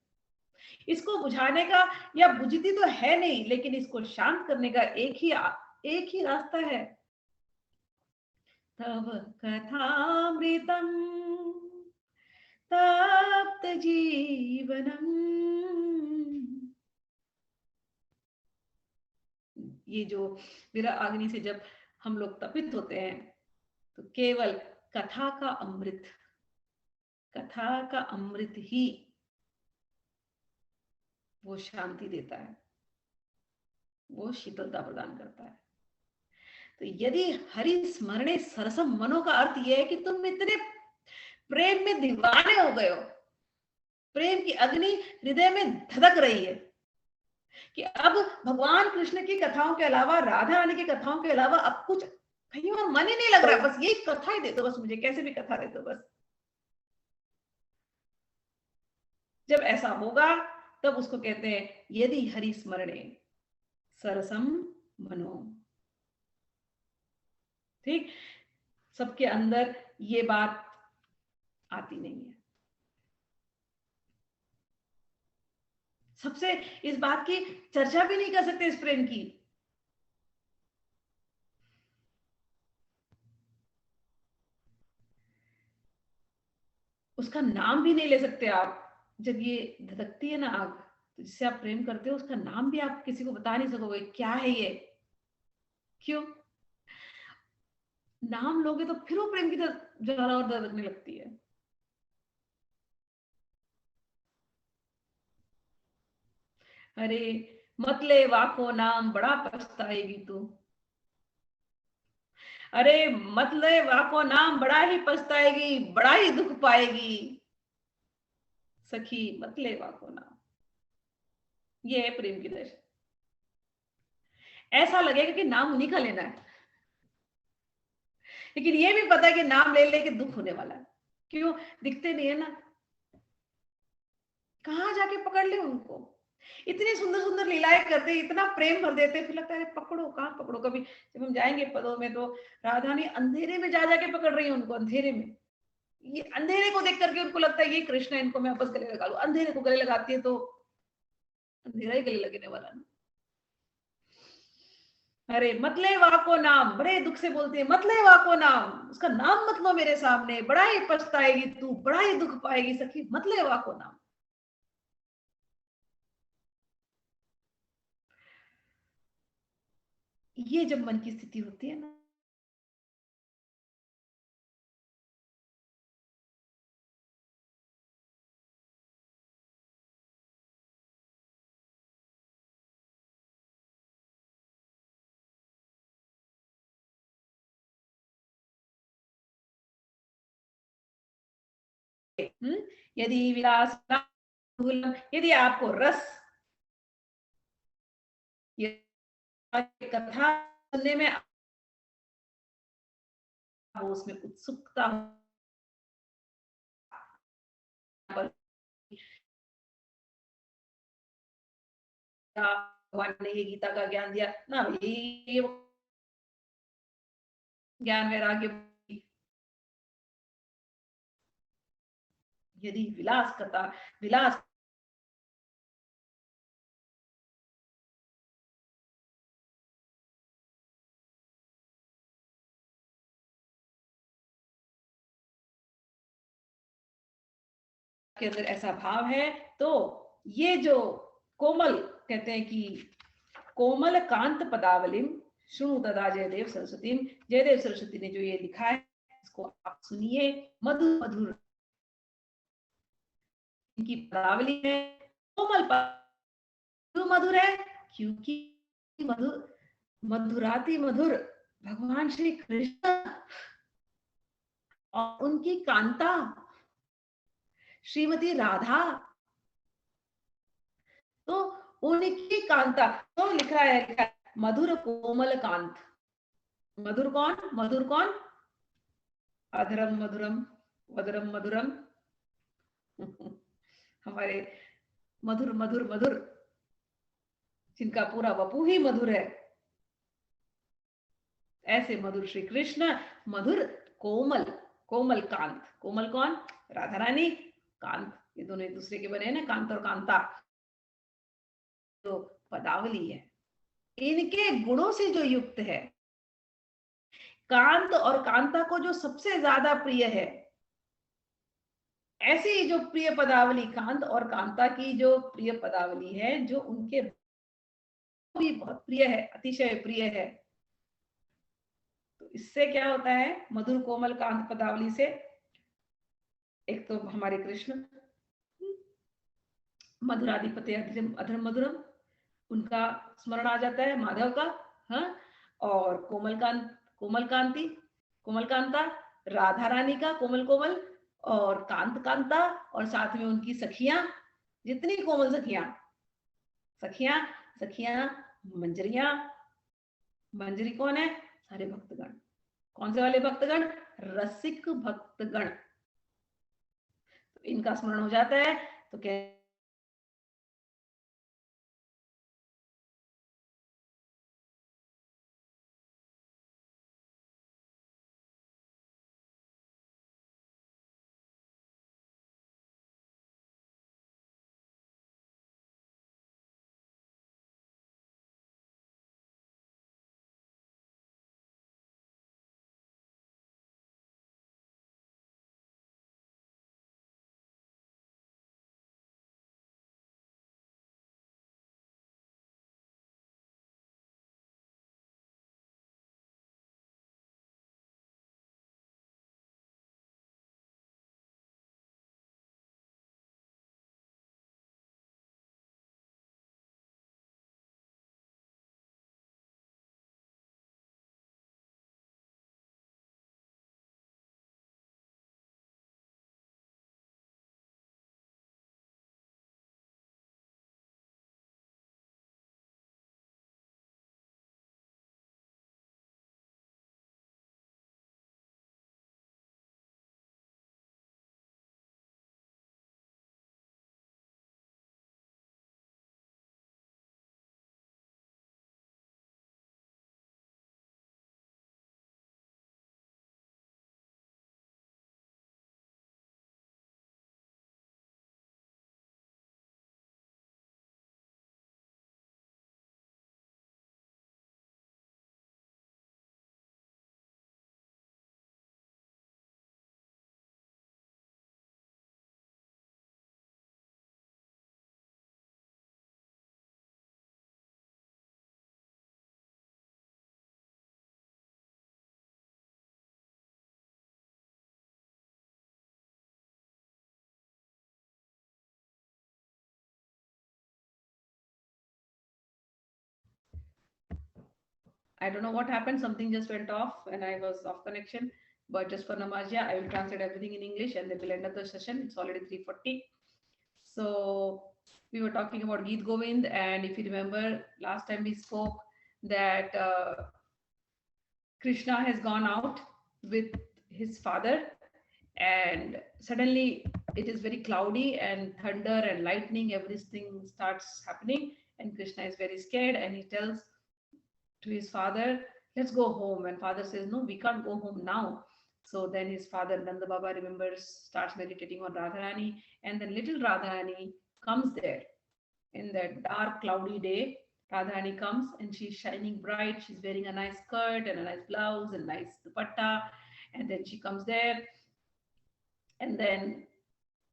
इसको बुझाने का, या बुझती तो है नहीं, लेकिन इसको शांत करने का एक ही रास्ता है। तब कथामृतम तप्त जीवनम, ये जो विरह अग्नि से जब हम लोग तपित होते हैं तो केवल कथा का अमृत, कथा का अमृत ही वो शांति देता है, वो शीतलता प्रदान करता है। तो यदि हरि स्मरणे सरसम मनो का अर्थ यह है कि तुम इतने प्रेम में दीवाने हो गए हो, प्रेम की अग्नि हृदय में धधक रही है कि अब भगवान कृष्ण की कथाओं के अलावा, राधा रानी की कथाओं के अलावा अब कुछ कहीं और मन ही नहीं लग रहा है, बस यही कथा ही दे दो, बस मुझे कैसे भी कथा दे दो बस। जब ऐसा होगा तब उसको कहते हैं यदि हरि स्मरणे सरसम मनो। ठीक, सबके अंदर ये बात आती नहीं है। सबसे इस बात की चर्चा भी नहीं कर सकते, इस प्रेम की। उसका नाम भी नहीं ले सकते आप। जब ये धधकती है ना आग, तो जिससे आप प्रेम करते हो उसका नाम भी आप किसी को बता नहीं सकोगे क्या है ये। क्यों? नाम लोगे तो फिर वो प्रेम की ज्वाला और धधकने लगती है। अरे मत ले वाको नाम, बड़ा पछताएगी तू। अरे मत ले वाको नाम, बड़ा ही पछताएगी, बड़ा ही दुख पाएगी। सखी मतलेवा को नाम। ये है प्रेम की दशा। ऐसा लगेगा कि नाम उन्हीं का लेना है, लेकिन ये भी पता है कि नाम ले लेके दुख होने वाला है। क्यों? दिखते नहीं है ना, कहां जाके पकड़ ले उनको। इतनी सुंदर सुंदर लीलाएं करते, इतना प्रेम भर देते, फिर लगता है पकड़ो, कहां पकड़ो। कभी जब हम जाएंगे पदों में तो राधा ने अंधेरे में जा जाके पकड़ रही है उनको, अंधेरे में। ये अंधेरे को देख करके उनको लगता है ये कृष्ण है, इनको मैं वापस गले लगा लूं। अंधेरे को गले लगाती है तो अंधेरा ही गले लगने वाला ना। अरे मतले वाको नाम, बड़े दुख से बोलते हैं मतले वाको नाम, उसका नाम मत लो मेरे सामने, बड़ा ही पछताएगी तू, बड़ा ही दुख पाएगी सखी, मतले वाको नाम। ये जब मन की स्थिति होती है ना, यदि विलास यदि आपको रस, ये कथा सुनने में उसमें उत्सुकता, भगवान ने ये गीता का ज्ञान दिया ना, ये ज्ञान वैराग्य। यदि विलास कथा, विलास के अंदर ऐसा भाव है, तो ये जो कोमल, कहते हैं कि कोमल कांत पदावलिम शुणु तदा जयदेव सरस्वती, जयदेव सरस्वती ने जो ये लिखा है इसको आप सुनिए। मधुर मधुर इनकी पदावली है। कोमल क्यों मधुर है? क्योंकि मधुर, मधुराति मधुर भगवान श्री कृष्ण और उनकी कांता श्रीमती राधा, तो उनकी कांता, तो लिख रहा है मधुर कोमल कांत। मधुर कौन? मधुर कौन? अधरम मधुरम वदरम मधुरम हमारे मधुर मधुर मधुर, जिनका पूरा वपू ही मधुर है, ऐसे मधुर श्री कृष्ण। मधुर कोमल, कोमल कांत। कोमल कौन? राधा रानी, कांत, ये दोनों एक दूसरे के बने हैं ना, कांत और कांता। तो पदावली है, इनके गुणों से जो युक्त है, कांत और कांता को जो सबसे ज्यादा प्रिय है, ऐसी जो प्रिय पदावली, कांत और कांता की जो प्रिय पदावली है, जो उनके भी बहुत प्रिय है, अतिशय प्रिय है। तो इससे क्या होता है? मधुर कोमल कांत पदावली से एक तो हमारे कृष्ण मधुराधिपति अधर मधुरम, उनका स्मरण आ जाता है, माधव का। हाँ, और कोमलकांत, कोमल कांति, कोमल कांता राधा रानी का, कोमल कोमल, और कांत कांता, और साथ में उनकी सखियां, जितनी कोमल सखियां, सखियां सखियां मंजरियां। मंजरी कौन है? सारे भक्तगण। कौन से वाले भक्तगण? रसिक भक्तगण। तो इनका स्मरण हो जाता है तो क्या I don't know what happened. Something just went off and I was off connection. But just for Namazia, I will translate everything in English and then we'll end up the session. It's already 3:40. So we were talking about Geet Govind, and if you remember, last time we spoke that Krishna has gone out with his father, and suddenly it is very cloudy and thunder and lightning, everything starts happening, and Krishna is very scared and he tells to his father, let's go home. And father says, no, we can't go home now. So then his father Nanda Baba remembers, starts meditating on Radharani, and then little Radharani comes there in that dark cloudy day. Radharani comes and she's shining bright, she's wearing a nice skirt and a nice blouse and nice dupatta, and then she comes there, and then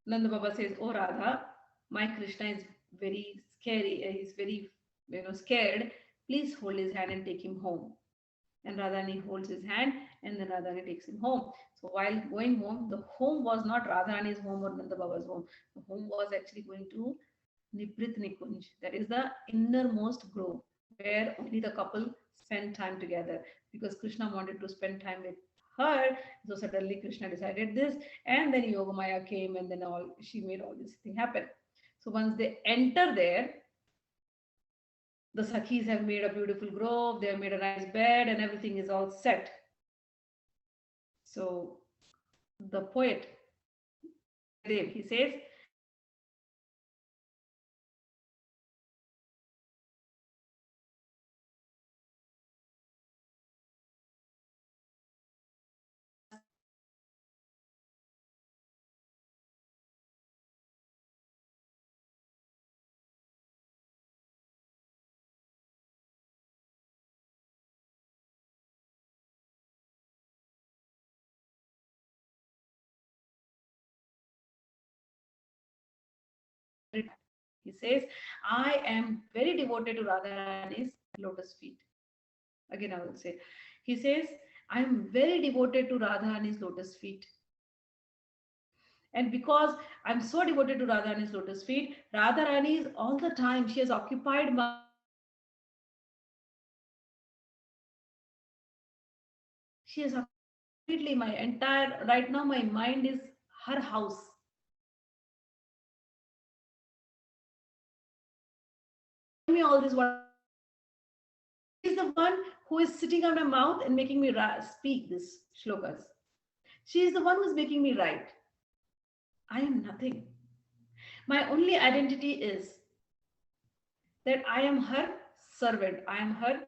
Nanda Baba says, oh Radha, my Krishna is very scary, he's very scared, please hold his hand and take him home. And Radharani holds his hand, and then Radharani takes him home. So while going home, the home was not Radharani's home or Nanda Baba's home. The home was actually going to Nibrit Nikunj. That is the innermost grove where only the couple spend time together, because Krishna wanted to spend time with her. So suddenly Krishna decided this, and then Yogamaya came, and then she made all this thing happen. So once they enter there, the Sakhis have made a beautiful grove, they have made a nice bed, and everything is all set. So the poet, he says, I am very devoted to Radharani's lotus feet. Again, I will say, he says, I am very devoted to Radharani's lotus feet. And because I'm so devoted to Radharani's lotus feet, Radharani is all the time, she has occupied she has completely my entire, right now my mind is her house. Me all this, what is the one who is sitting on my mouth and making me speak this shlokas. She is the one who is making me write. I am nothing. My only identity is that I am her servant. I am her.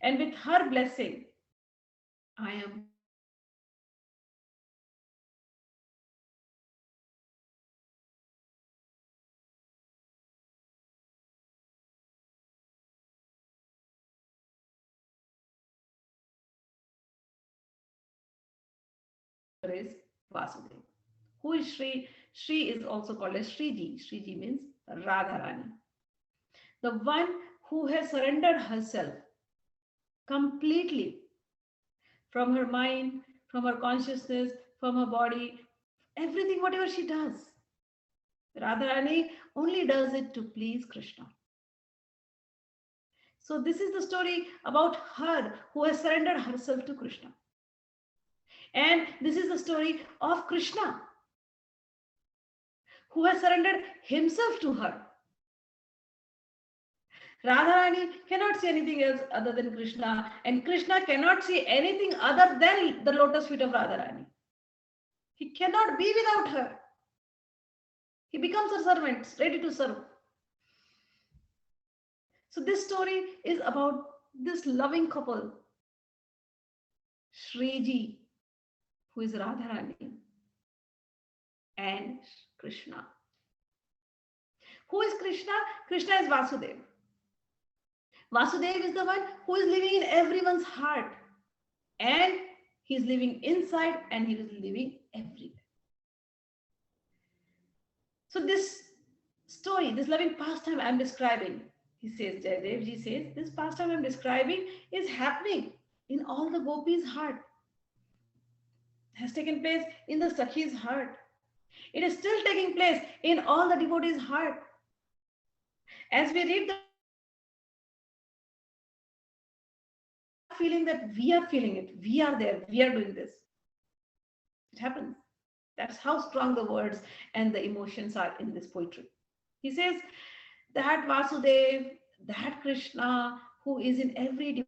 And with her blessing, I am. Is Vasudev. Who is Shri? Shri is also called as Shriji. Shriji means Radharani. The one who has surrendered herself completely from her mind, from her consciousness, from her body, everything, whatever she does. Radharani only does it to please Krishna. So this is the story about her who has surrendered herself to Krishna. And this is the story of Krishna, who has surrendered himself to her. Radharani cannot see anything else other than Krishna, and Krishna cannot see anything other than the lotus feet of Radharani. He cannot be without her. He becomes her servant, ready to serve. So this story is about this loving couple, Shriji, who is Radharani, and Krishna. Who is Krishna? Krishna is Vasudeva. Vasudeva is the one who is living in everyone's heart, and he is living inside and he is living everywhere. So this story, this loving pastime I am describing, he says, Jayadevji says, this pastime I am describing is happening in all the gopis' heart. Has taken place in the Sakhi's heart. It is still taking place in all the devotees' heart. As we read the feeling that we are feeling it. We are there. We are doing this. It happens. That's how strong the words and the emotions are in this poetry. He says that Vasudev, that Krishna, who is in every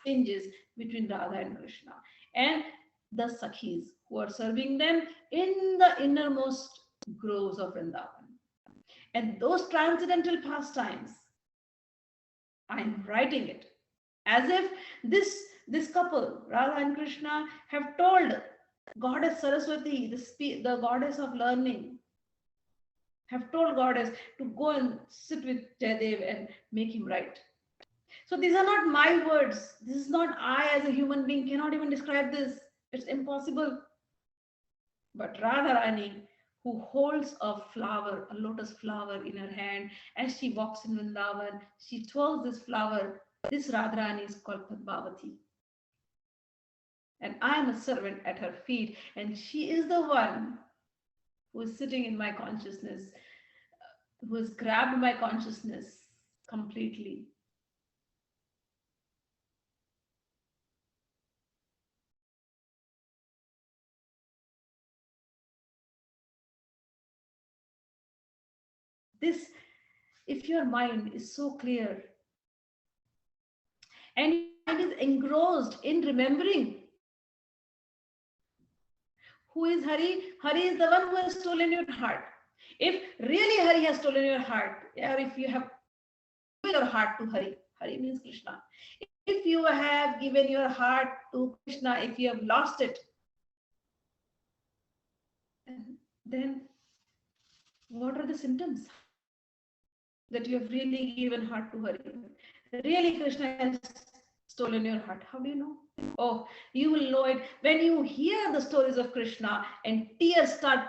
exchanges between Radha and Krishna, and the Sakhis who are serving them in the innermost groves of Vrindavan. And those transcendental pastimes, I'm writing it as if this couple, Radha and Krishna, have told Goddess Saraswati, the goddess of learning, have told Goddess to go and sit with Jayadev and make him write. So these are not my words. This is not, I as a human being cannot even describe this. It's impossible. But Radharani, who holds a flower, a lotus flower in her hand, as she walks in Vrindavan, she twirls this flower. This Radharani is called Padmavati. And I am a servant at her feet, and she is the one who is sitting in my consciousness, who has grabbed my consciousness completely. This, if your mind is so clear and your mind is engrossed in remembering who is Hari, Hari is the one who has stolen your heart. If really Hari has stolen your heart, or if you have given your heart to Hari, Hari means Krishna. If you have given your heart to Krishna, if you have lost it, then what are the symptoms? That you have really given heart to Hari. Really Krishna has stolen your heart. How do you know? Oh, you will know it when you hear the stories of Krishna and tears start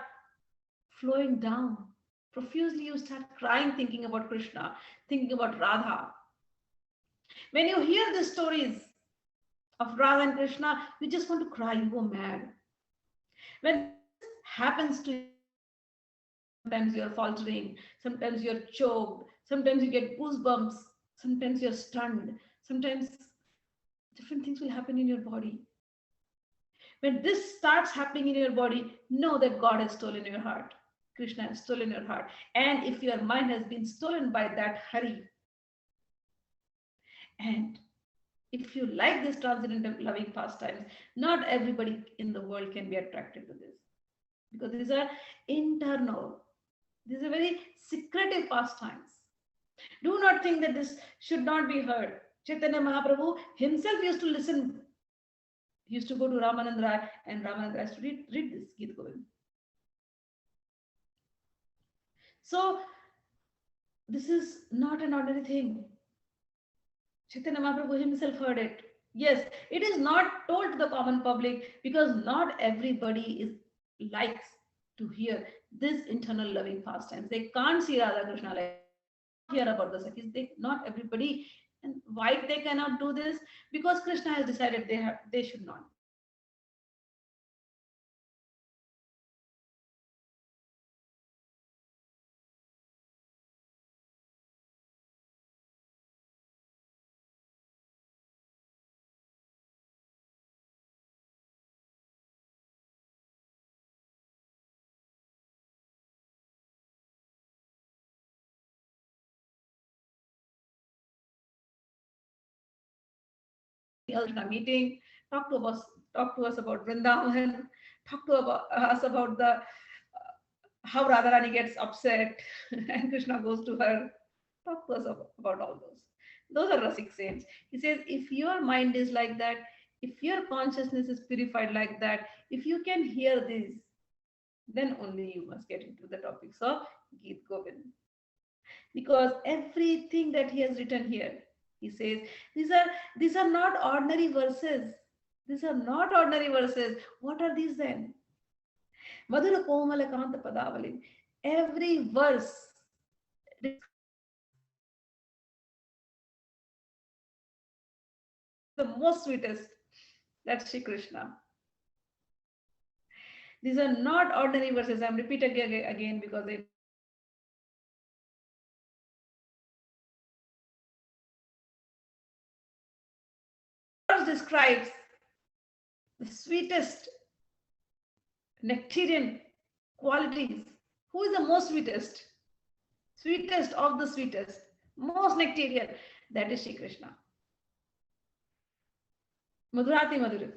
flowing down. Profusely you start crying thinking about Krishna, thinking about Radha. When you hear the stories of Radha and Krishna, you just want to cry, you go mad. When this happens to you, sometimes you're faltering, sometimes you're choked, sometimes you get goosebumps, sometimes you're stunned, sometimes different things will happen in your body. When this starts happening in your body, know that God has stolen your heart. Krishna has stolen your heart. And if your mind has been stolen by that Hari, and if you like this transcendental loving pastimes, not everybody in the world can be attracted to this, because these are internal. These are very secretive pastimes. Do not think that this should not be heard. Chaitanya Mahaprabhu himself used to listen. He used to go to Ramanand Rai, and Ramanand Rai used to read this Geet Govind. So this is not an ordinary thing. Chaitanya Mahaprabhu himself heard it. Yes, it is not told to the common public because not everybody likes to hear this internal loving pastimes. They can't see Radha Krishna, like hear about the Sakhis. Not everybody. And why they cannot do this? Because Krishna has decided they should not. Meeting, talk to us about Vrindavan, talk to us about the how Radharani gets upset and Krishna goes to her. Talk to us about all those. Those are Rasik saints. He says, if your mind is like that, if your consciousness is purified like that, if you can hear this, then only you must get into the topics of Geet Govind. Because everything that he has written here, he says, these are not ordinary verses. These are not ordinary verses. What are these then? Madhura Komala Kanta Padavali. Every verse The most sweetest, that's Shri Krishna. These are not ordinary verses. I'm repeating again because it describes the sweetest nectarian qualities. Who is the most sweetest? Sweetest of the sweetest, most nectarian, that is Shri Krishna. Madhurati Madhura.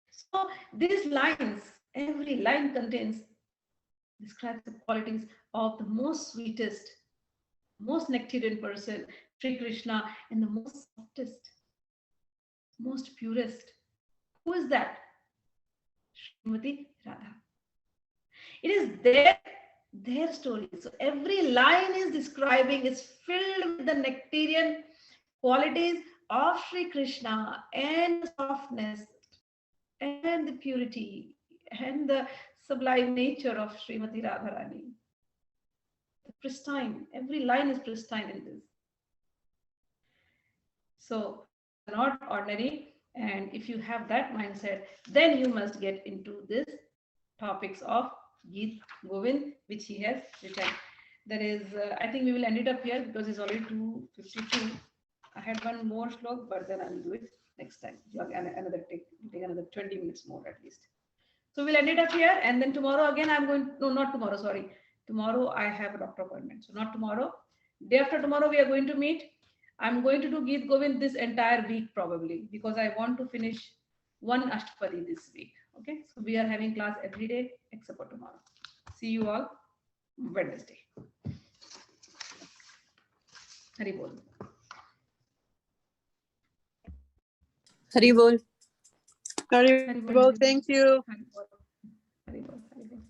So these lines, every line describes the qualities of the most sweetest, most nectarian person, Sri Krishna, and the most softest, most purest. Who is that? Srimati Radha. It is their story. So every line is describing, is filled with the nectarian qualities of Sri Krishna and the softness and the purity and the sublime nature of Srimati Radharani. Pristine. Every line is pristine in this. So not ordinary. And if you have that mindset, then you must get into this topics of Geet Govind, which he has written. There is, I think we will end it up here because it's already 2:52. I had one more slok, but then I will do it next time. Take another 20 minutes more at least. So we'll end it up here, and then tomorrow again I'm going. No, not tomorrow. Sorry, tomorrow I have a doctor appointment, so not tomorrow. Day after tomorrow we are going to meet. I'm going to do Geet Govind this entire week probably because I want to finish one Ashtapadi this week. Okay, so we are having class every day except for tomorrow. See you all Wednesday. Hari Bol. Hari Bol. Hari Bol, thank you. Hari Bol. Hari Bol. Hari Bol.